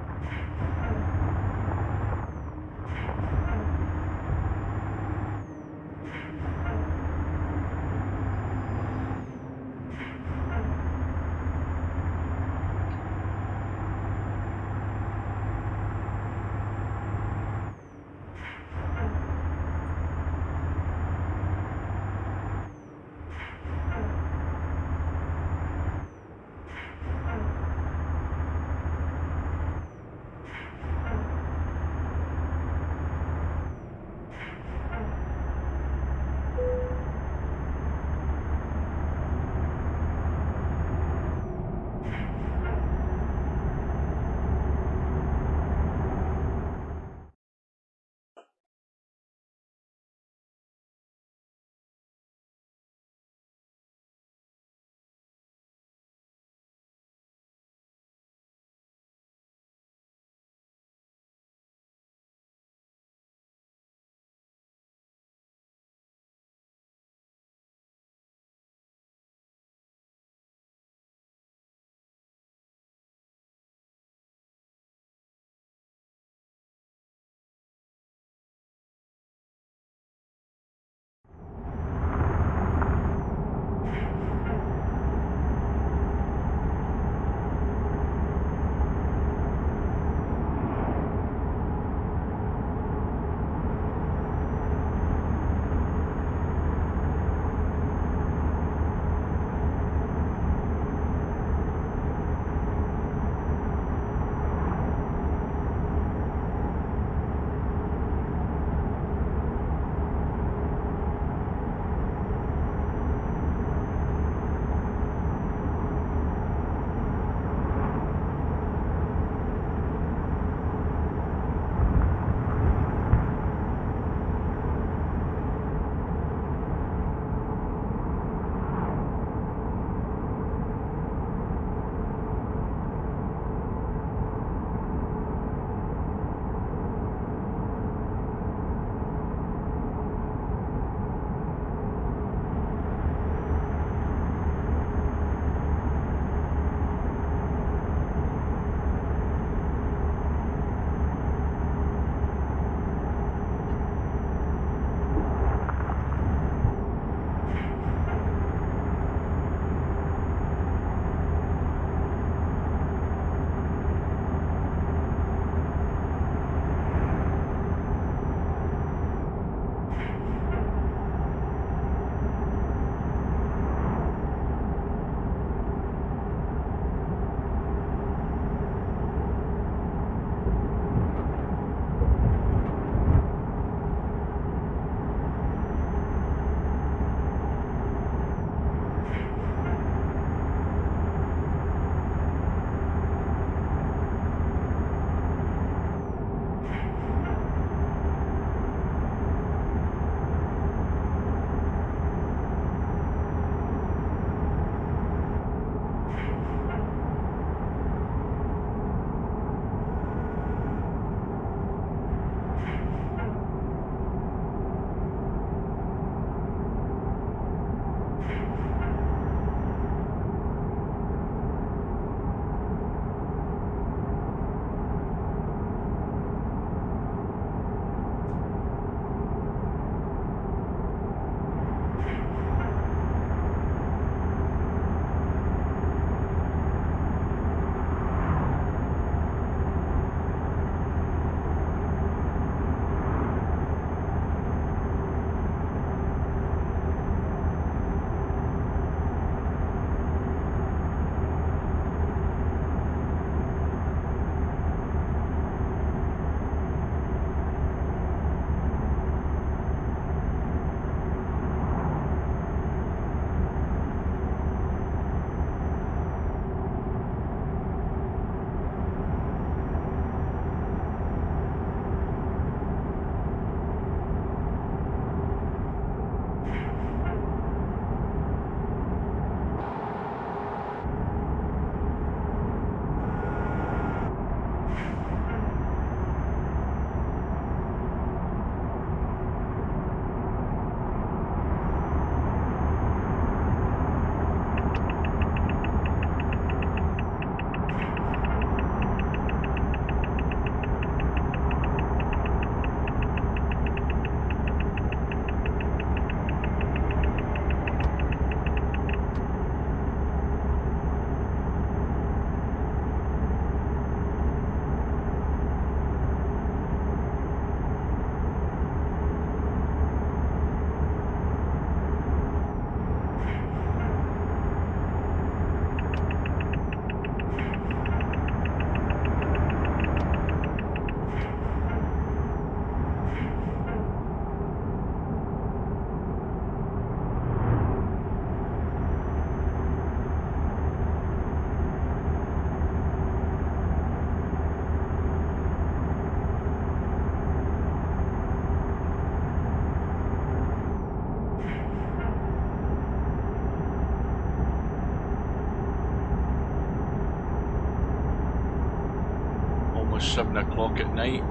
[SPEAKER 3] 7 o'clock at night.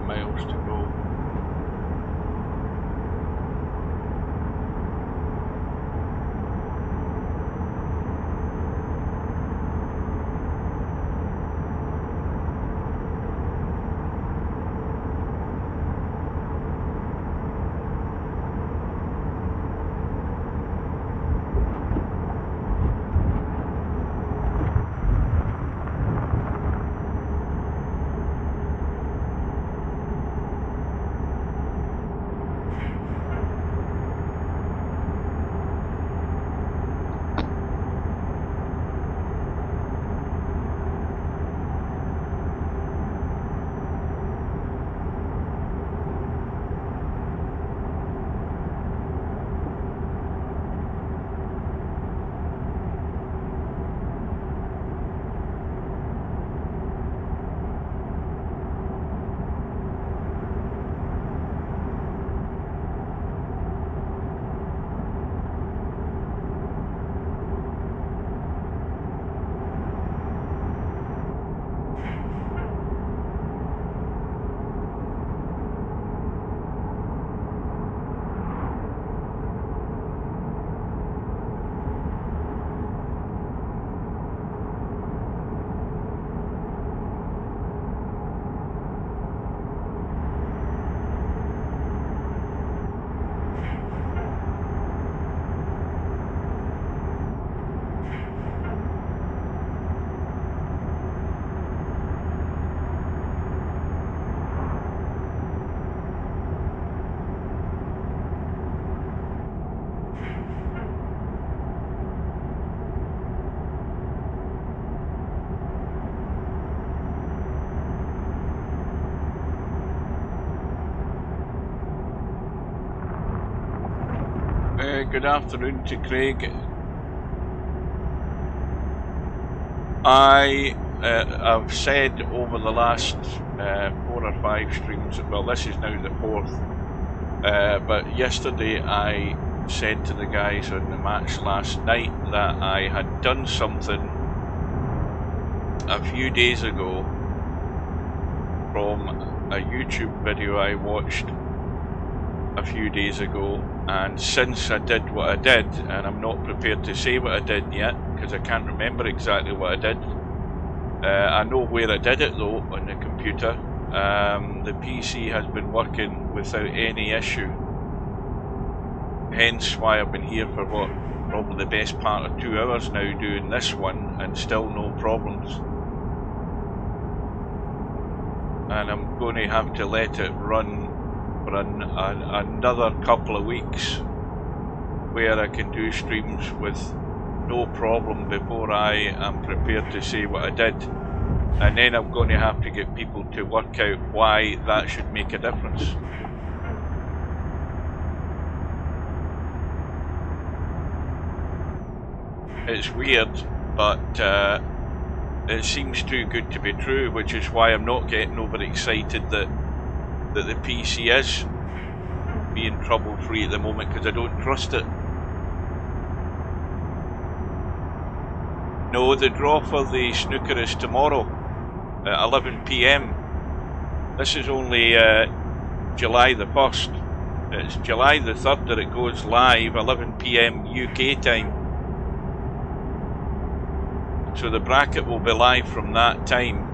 [SPEAKER 3] Miles to go. Good afternoon to Craig. I've said over the last 4 or 5 streams, well this is now the 4th, but yesterday I said to the guys on the match last night that I had done something a few days ago from a YouTube video I watched a few days ago, and since I did what I did, and I'm not prepared to say what I did yet because I can't remember exactly what I did. I know where I did it though on the computer. The PC has been working without any issue, hence why I've been here for what, probably the best part of 2 hours now doing this one and still no problems. And I'm going to have to let it run for another couple of weeks where I can do streams with no problem before I am prepared to say what I did, and then I'm going to have to get people to work out why that should make a difference. It's weird, but it seems too good to be true, which is why I'm not getting overexcited that the PC is being trouble free at the moment, because I don't trust it. No, the draw for the snooker is tomorrow at 11 PM. This is only July the 1st. It's July the 3rd that it goes live, 11 PM UK time. So the bracket will be live from that time.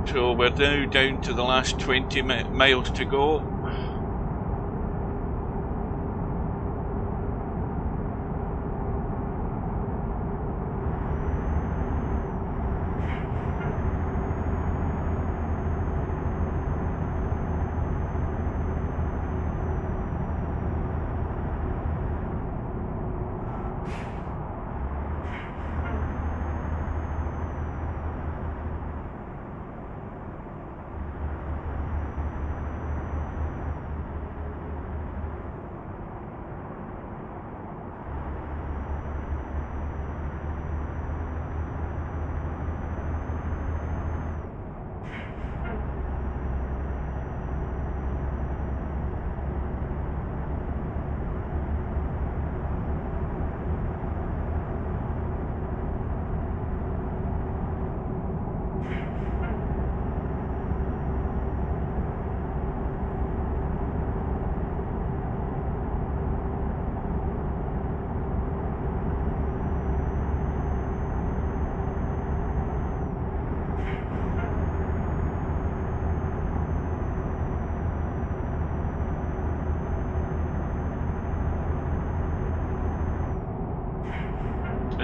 [SPEAKER 3] So we're now down to the last 20 miles to go.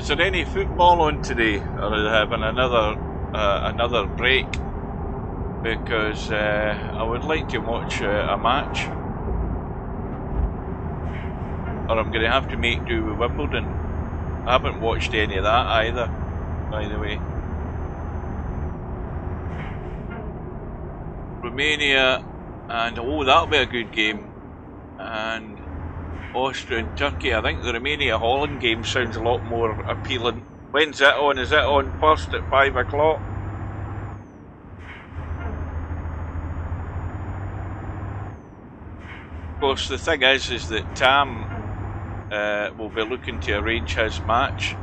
[SPEAKER 3] Is there any football on today, or are they having another break? Because I would like to watch a match, or I'm going to have to make do with Wimbledon. I haven't watched any of that either, by the way. Romania, and oh, that'll be a good game. And Austria and Turkey. I think the Romania-Holland game sounds a lot more appealing. When's it on? Is it on first at 5 o'clock? Of course, the thing is that Tam will be looking to arrange his match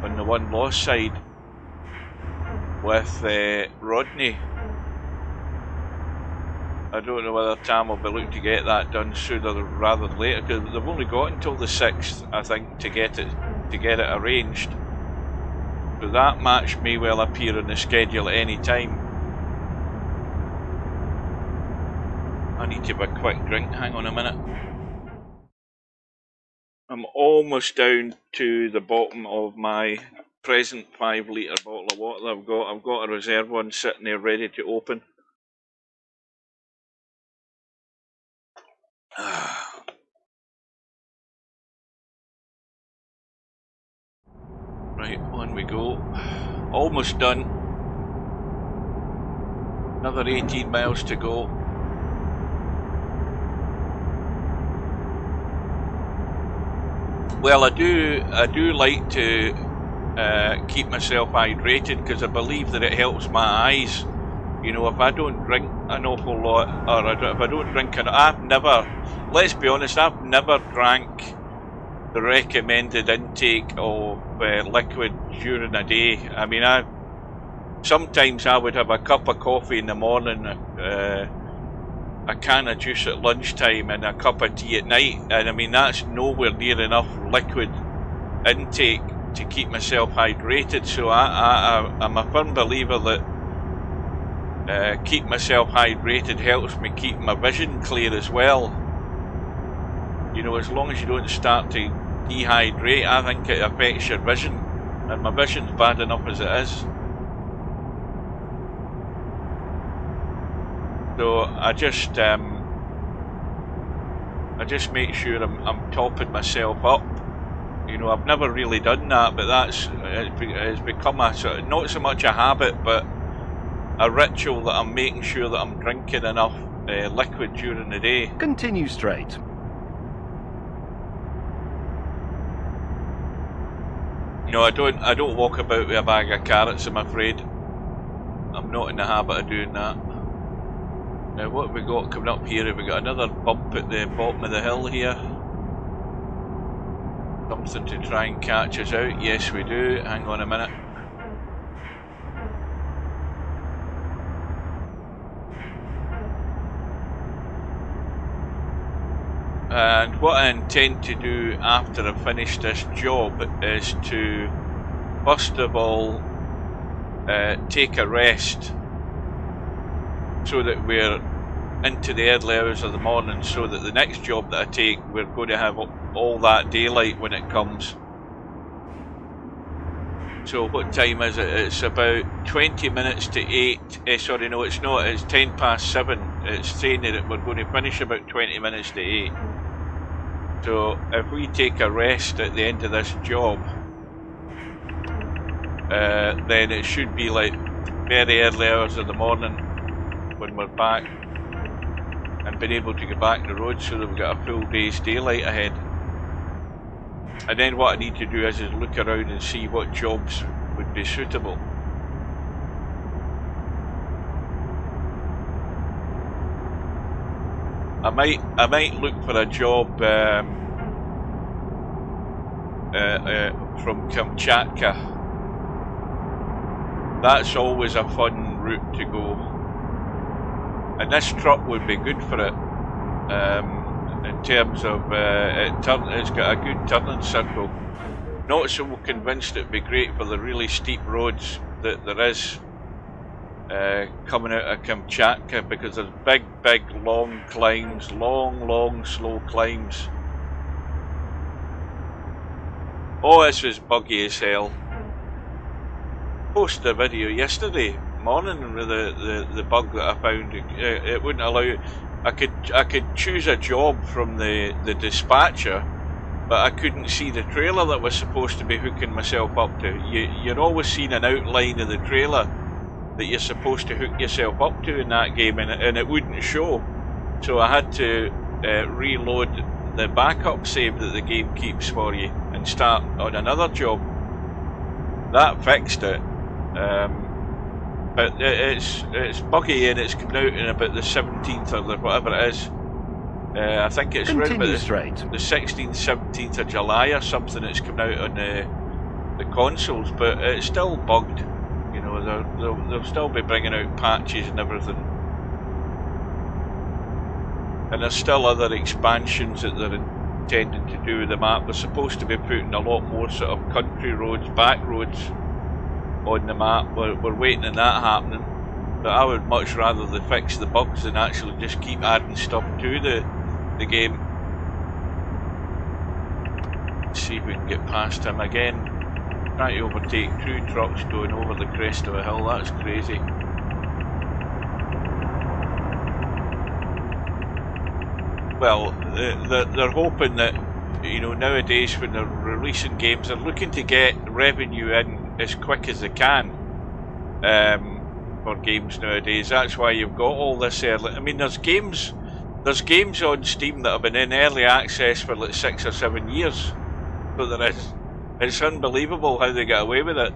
[SPEAKER 3] on the one-loss side with Rodney. I don't know whether Tam will be looking to get that done sooner rather than later, because they've only got until the 6th, I think, to get it arranged. So that match may well appear on the schedule at any time. I need to have a quick drink. Hang on a minute. I'm almost down to the bottom of my present 5-litre bottle of water I've got a reserve one sitting there ready to open. Right, on we go. Almost done. Another 18 miles to go. Well, I do like to keep myself hydrated, because I believe that it helps my eyes. You know, if I don't drink an awful lot, or if I don't drink let's be honest, I've never drank the recommended intake of liquid during a day. I mean, sometimes I would have a cup of coffee in the morning, a can of juice at lunchtime, and a cup of tea at night, and I mean, that's nowhere near enough liquid intake to keep myself hydrated. So I'm a firm believer that keep myself hydrated helps me keep my vision clear as well. You know, as long as you don't start to dehydrate, I think it affects your vision, and my vision's bad enough as it is. So I just make sure I'm topping myself up. You know, I've never really done that, but it's become a sort of, not so much a habit, but a ritual, that I'm making sure that I'm drinking enough liquid during the day.
[SPEAKER 1] Continue straight.
[SPEAKER 3] No, I don't walk about with a bag of carrots, I'm afraid. I'm not in the habit of doing that. Now, what have we got coming up here? Have we got another bump at the bottom of the hill here? Something to try and catch us out? Yes, we do. Hang on a minute. And what I intend to do after I finish this job is to, first of all, take a rest, so that we're into the early hours of the morning, so that the next job that I take, we're going to have all that daylight when it comes. So what time is it? It's about 20 minutes to 8. Sorry, no, it's not. It's 10 past 7. It's saying that we're going to finish about 20 minutes to 8. So if we take a rest at the end of this job, then it should be like very early hours of the morning when we're back, and been able to get back on the road, so that we've got a full day's daylight ahead. And then what I need to do is look around and see what jobs would be suitable. I might look for a job from Kamchatka. That's always a fun route to go, and this truck would be good for it. In terms of it's got a good turning circle. Not so convinced it'd be great for the really steep roads that there is coming out of Kamchatka, because there's big long climbs, long slow climbs. Oh, this was buggy as hell. Posted a video yesterday morning with the bug that I found. It wouldn't allow. I could choose a job from the dispatcher, but I couldn't see the trailer that was supposed to be hooking myself up to. You're always seeing an outline of the trailer that you're supposed to hook yourself up to in that game, and it wouldn't show. So I had to reload the backup save that the game keeps for you and start on another job. That fixed it. But it's buggy, and it's coming out in about the 17th or whatever it is. I think it's around about the 16th, 17th of July or something. It's coming out on the consoles, but it's still bugged. You know, they'll still be bringing out patches and everything. And there's still other expansions that they're intending to do with the map. They're supposed to be putting a lot more sort of country roads, back roads on the map. We're waiting on that happening, but I would much rather they fix the bugs than actually just keep adding stuff to the game. Let's see if we can get past him again. Trying to overtake 2 trucks going over the crest of a hill. That's crazy. Well, they're hoping that, you know, nowadays when they're releasing games, they're looking to get revenue in as quick as they can for games nowadays. That's why you've got all this early. I mean, there's games on Steam that have been in early access for like 6 or 7 years. So there is. It's unbelievable how they get away with it.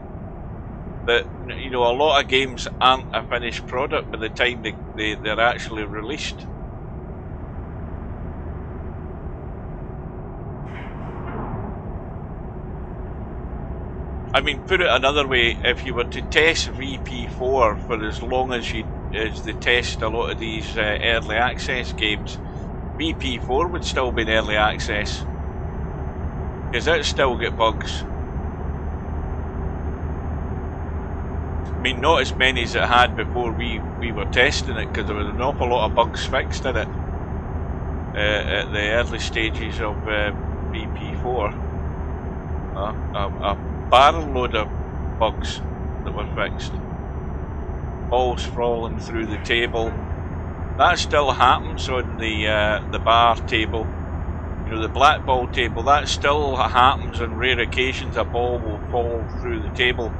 [SPEAKER 3] But you know, a lot of games aren't a finished product by the time they're actually released. I mean, put it another way, if you were to test VP4 for as long as they test a lot of these early access games, VP4 would still be in early access, because it still get bugs. I mean, not as many as it had before we were testing it, because there was an awful lot of bugs fixed in it at the early stages of VP4. A barrel load of bugs that were fixed. Balls falling through the table. That still happens on the bar table. You know, the black ball table, that still happens on rare occasions. A ball will fall through the table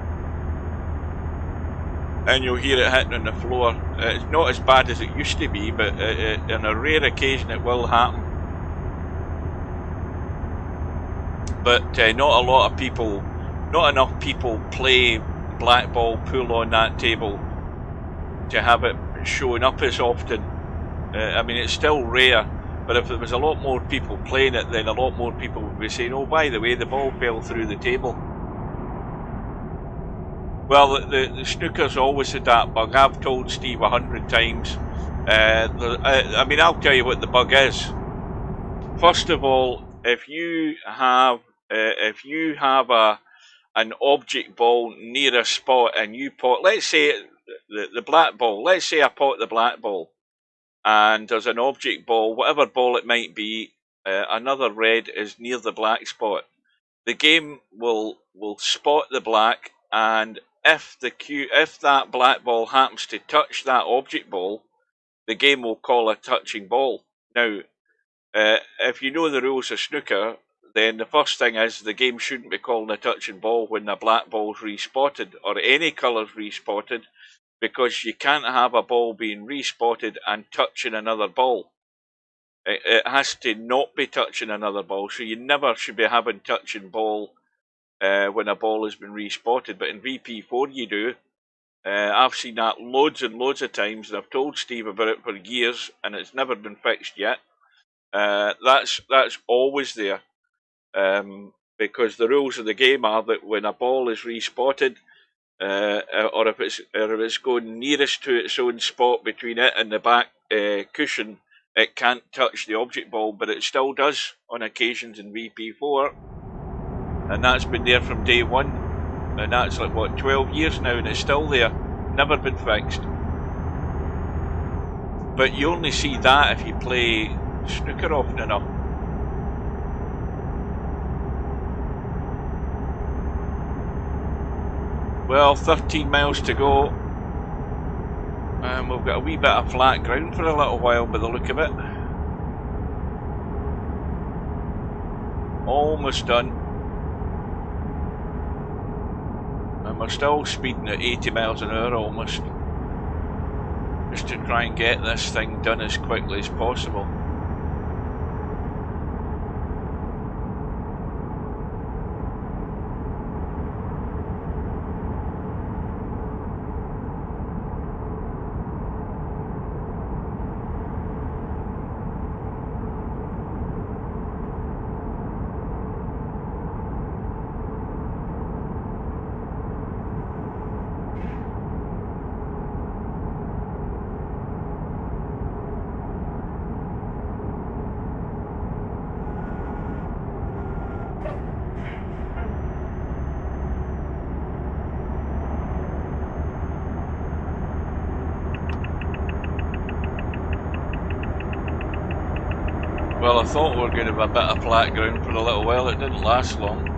[SPEAKER 3] and you'll hear it hitting on the floor. It's not as bad as it used to be, but on a rare occasion it will happen. But not enough people play black ball pool on that table to have it showing up as often. I mean, it's still rare, but if there was a lot more people playing it, then a lot more people would be saying, oh, by the way, the ball fell through the table. Well, the snooker's always had that bug. I've told Steve 100 times. I mean, I'll tell you what the bug is. First of all, if you have an object ball near a spot and you pot, let's say the black ball, let's say I pot the black ball and there's an object ball, whatever ball it might be, another red is near the black spot. The game will spot the black, and if that black ball happens to touch that object ball, the game will call a touching ball. Now, if you know the rules of snooker, then the first thing is the game shouldn't be calling a touching ball when the black ball's respotted, or any colour's respotted, because you can't have a ball being respotted and touching another ball. It has to not be touching another ball, so you never should be having touching ball when a ball has been respotted. But in VP4 you do. I've seen that loads and loads of times, and I've told Steve about it for years, and it's never been fixed yet. That's always there. Because the rules of the game are that when a ball is respotted, or if it's going nearest to its own spot between it and the back cushion, it can't touch the object ball, but it still does on occasions in VP4, and that's been there from day one, and that's like what, 12 years now, and it's still there, never been fixed. But you only see that if you play snooker often enough. Well, 13 miles to go. We've got a wee bit of flat ground for a little while by the look of it. Almost done. And we're still speeding at 80 miles an hour almost. Just to try and get this thing done as quickly as possible. Well, I thought we were going to have a bit of flat ground for a little while. It didn't last long.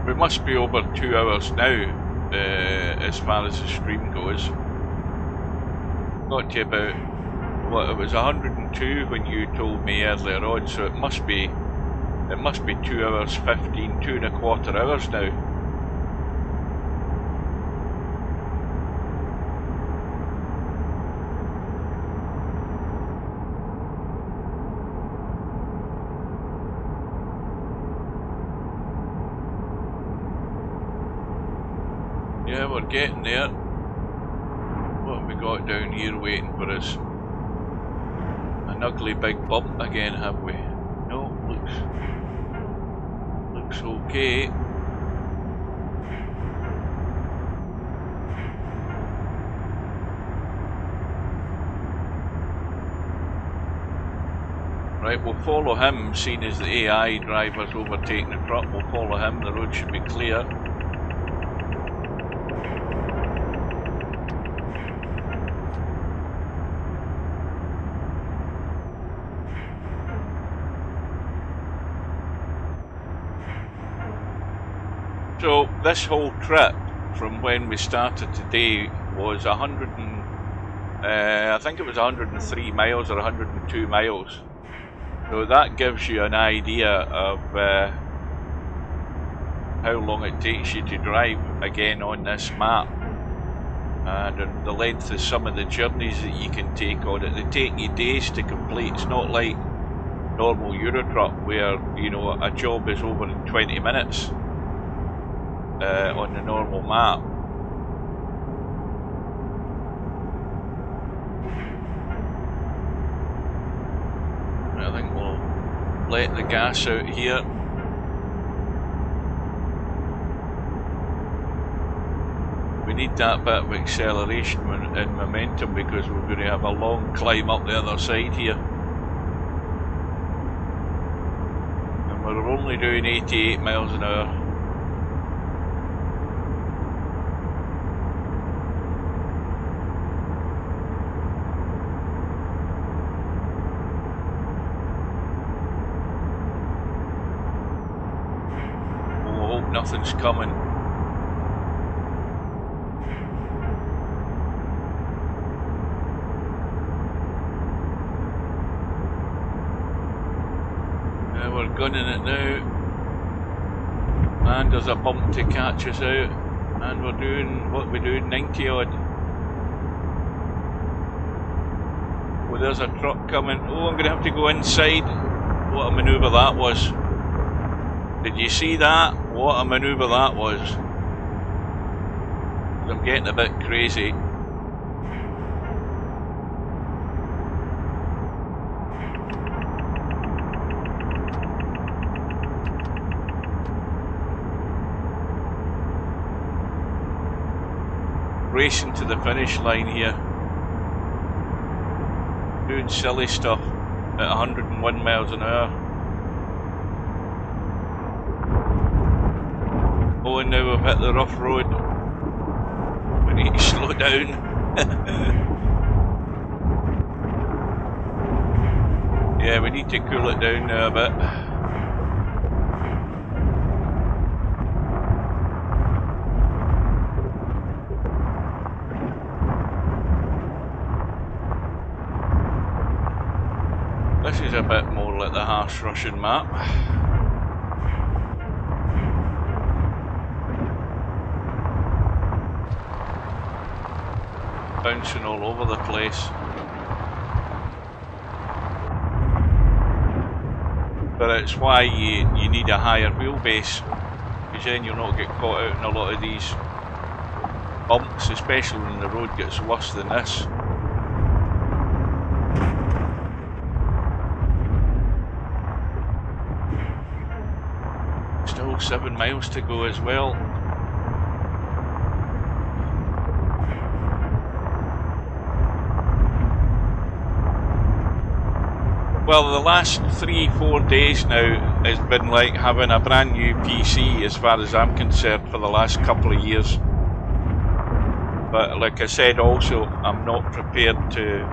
[SPEAKER 3] We must be over 2 hours now, as far as the stream goes. Got to about, what, it was 102 when you told me earlier on, so it must be 2 hours 15, 2.25 hours now. Yeah, we're getting there. What have we got down here waiting for us? An ugly big bump again, have we? No, looks okay. Right, we'll follow him, seeing as the AI driver's overtaking the truck. We'll follow him, the road should be clear. So this whole trip from when we started today was I think it was 103 miles or 102 miles. So that gives you an idea of how long it takes you to drive again on this map, and the length of some of the journeys that you can take on it. They take you days to complete. It's not like normal Eurotruck where, you know, a job is over in 20 minutes. On the normal map. I think we'll let the gas out here. We need that bit of acceleration and momentum because we're going to have a long climb up the other side here. And we're only doing 88 miles an hour. Nothing's coming. We're gunning it now, and there's a bump to catch us out, and we're doing what we're doing, 90 odd. Well, there's a truck coming. Oh, I'm going to have to go inside. What a manoeuvre that was. Did you see that? What a manoeuvre that was. I'm getting a bit crazy. racing to the finish line here. Doing silly stuff at 101 miles an hour. Oh, and now we've hit the rough road. We need to slow down. Yeah, we need to cool it down now a bit. This is a bit more like the harsh Russian map. Bouncing all over the place. But it's why you need a higher wheelbase, because then you'll not get caught out in a lot of these bumps, especially when the road gets worse than this. Still 7 miles to go as well. Well, the last 3-4 days now has been like having a brand new PC as far as I'm concerned for the last couple of years. But like I said also, I'm not prepared to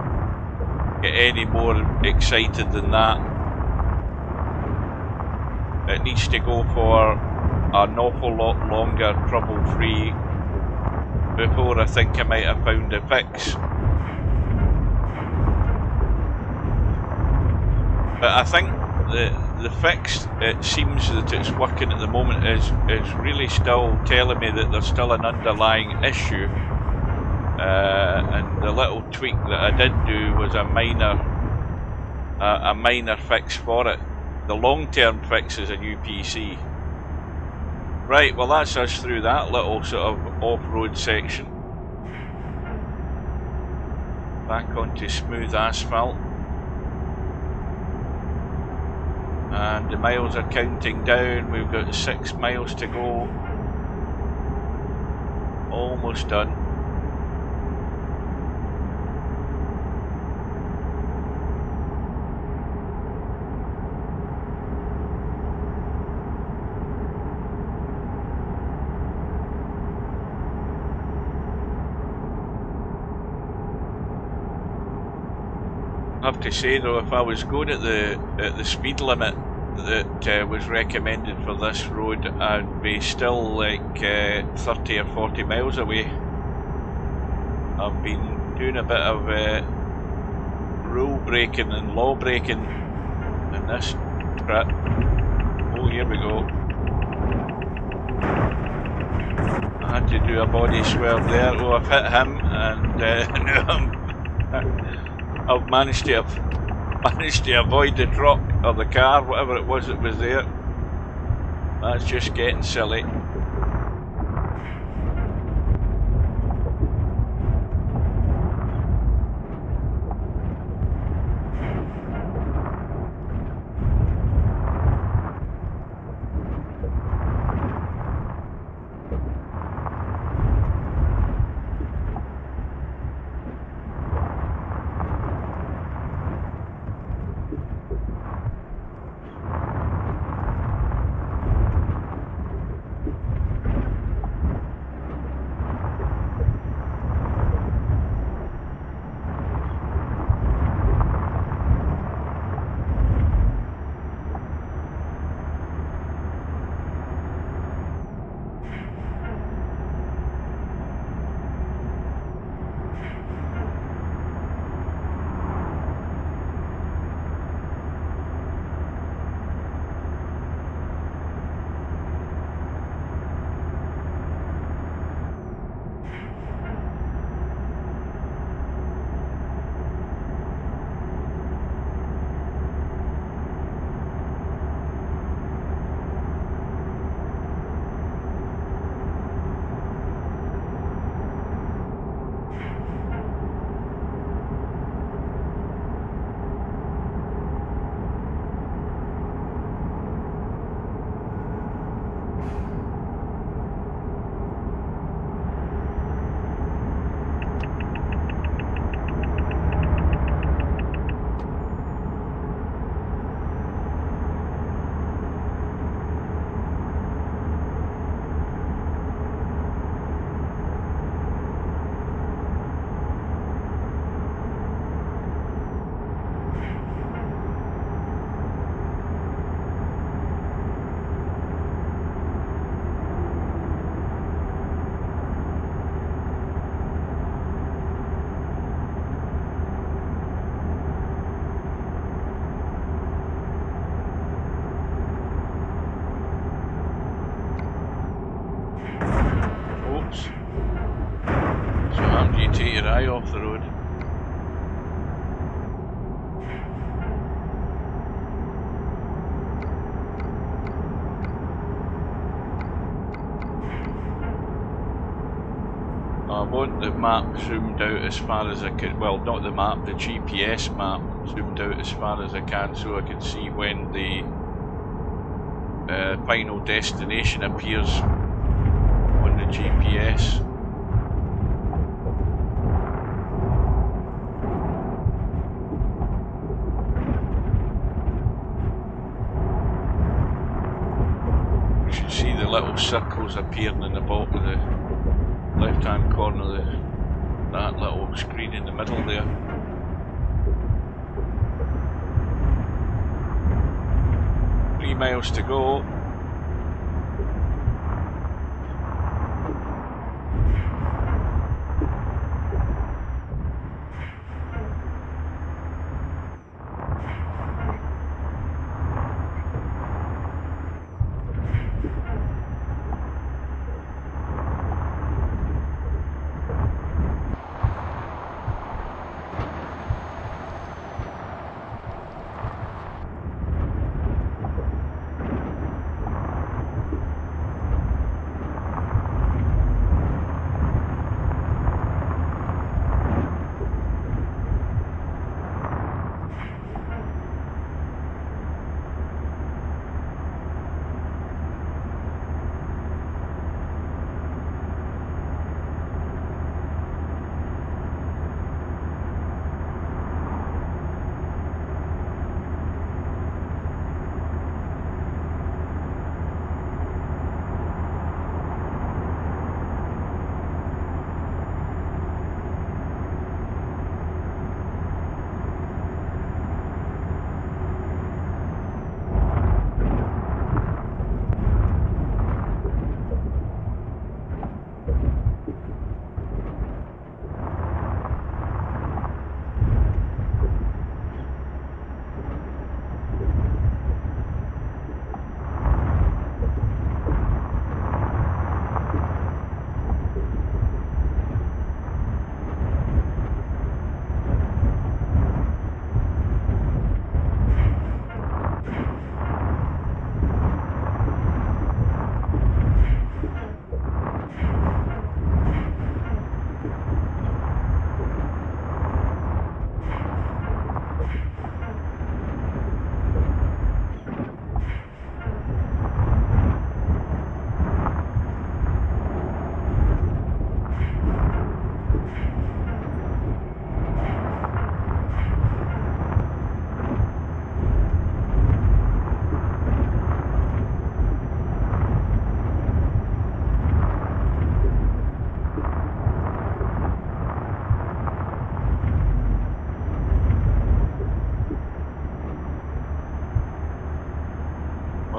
[SPEAKER 3] get any more excited than that. It needs to go for an awful lot longer trouble-free before I think I might have found a fix. But I think the fix, it seems that it's working at the moment, is really still telling me that there's still an underlying issue. And the little tweak that I did do was a minor fix for it. The long-term fix is a new PC. Right, well that's us through that little sort of off-road section. Back onto smooth asphalt. And the miles are counting down. We've got 6 miles to go. Almost done. I have to say though, if I was going at the speed limit that was recommended for this road, I'd be still like 30 or 40 miles away. I've been doing a bit of rule breaking and law breaking in this trip. Oh, here we go. I had to do a body swerve there. Oh, I've hit him, and now I've managed to avoid the truck or the car, whatever it was that was there. That's just getting silly. your eye off the road. I want the map zoomed out as far as I can, well not the map, the GPS map zoomed out as far as I can so I can see when the final destination appears on the GPS. You should see the little circles appearing in the bottom of the left hand corner of that little screen in the middle there. 3 miles to go.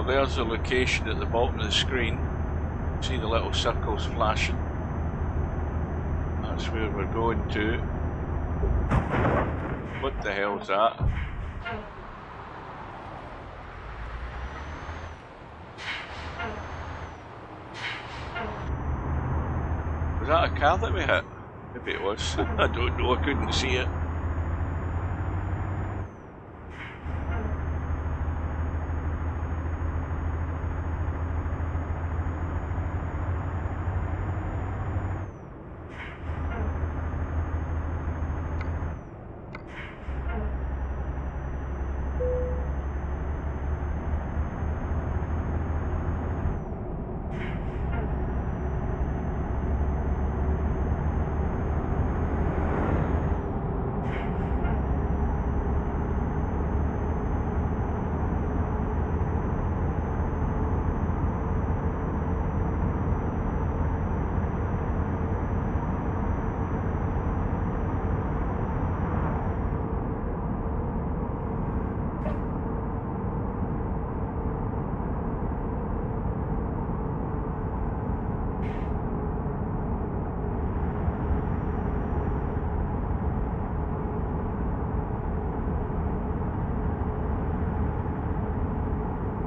[SPEAKER 3] There's the location at the bottom of the screen. See the little circles flashing. That's where we're going to. What the hell's that? Was that a car that we hit? Maybe it was. I don't know, I couldn't see it.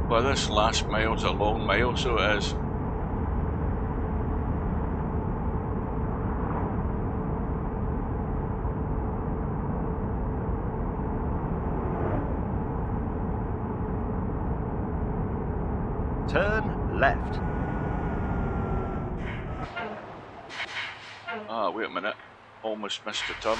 [SPEAKER 3] Well, this last mile's a long mile, so it is.
[SPEAKER 1] Turn left.
[SPEAKER 3] Ah, wait a minute. Almost missed the turn.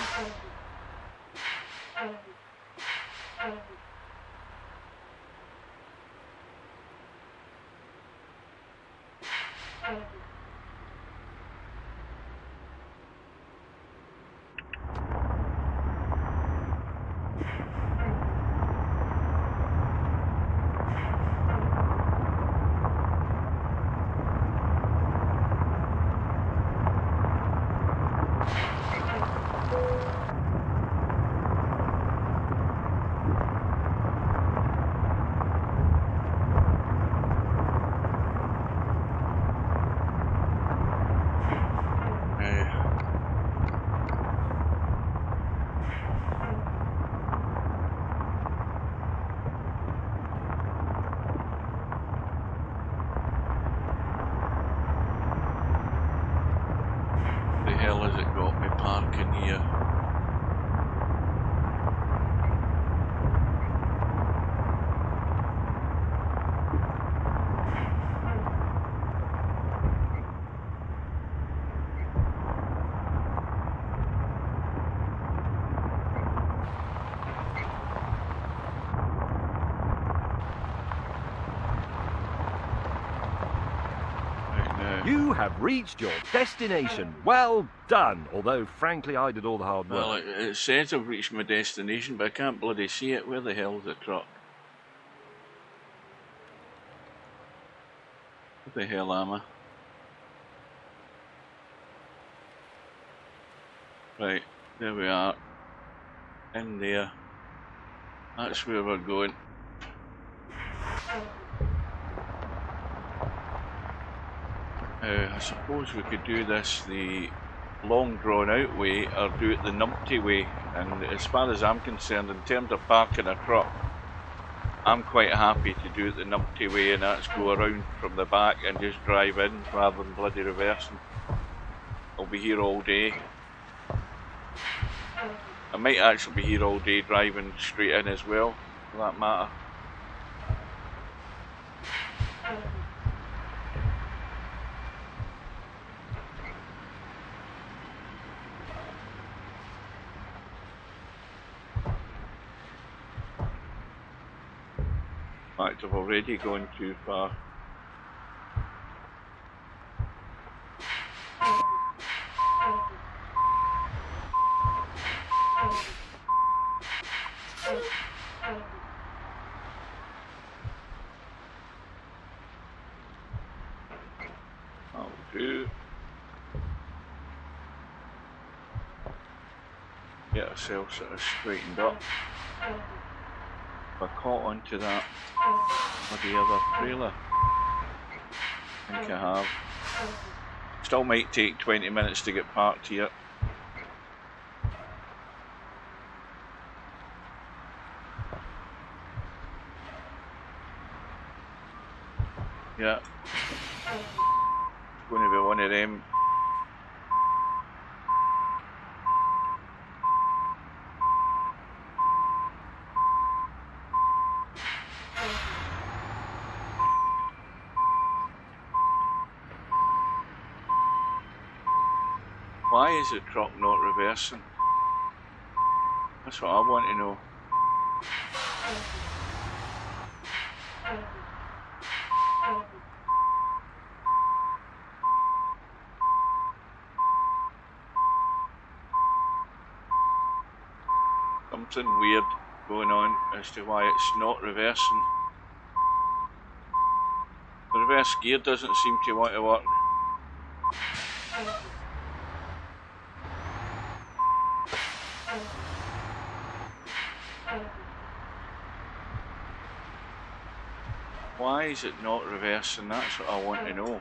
[SPEAKER 3] The hell has it got me parking here?
[SPEAKER 1] You have reached your destination. Well done. Although, frankly, I did all the hard work.
[SPEAKER 3] Well, it says I've reached my destination, but I can't bloody see it. Where the hell's the truck? What the hell am I? Right, there we are. In there. That's where we're going. I suppose we could do this the long drawn out way or do it the numpty way, and as far as I'm concerned, in terms of parking a truck, I'm quite happy to do it the numpty way, and that's go around from the back and just drive in rather than bloody reversing. I'll be here all day. I might actually be here all day driving straight in as well, for that matter. In fact, I've already gone too far. That'll do. Get ourselves sort of straightened up. If I caught onto that bloody other trailer, I think I have. Still might take 20 minutes to get parked here. Yeah, it's going to be one of them. Why is the truck not reversing? That's what I want to know. Something weird going on as to why it's not reversing. The reverse gear doesn't seem to want to work. Why is it not reversing? That's what I want to know.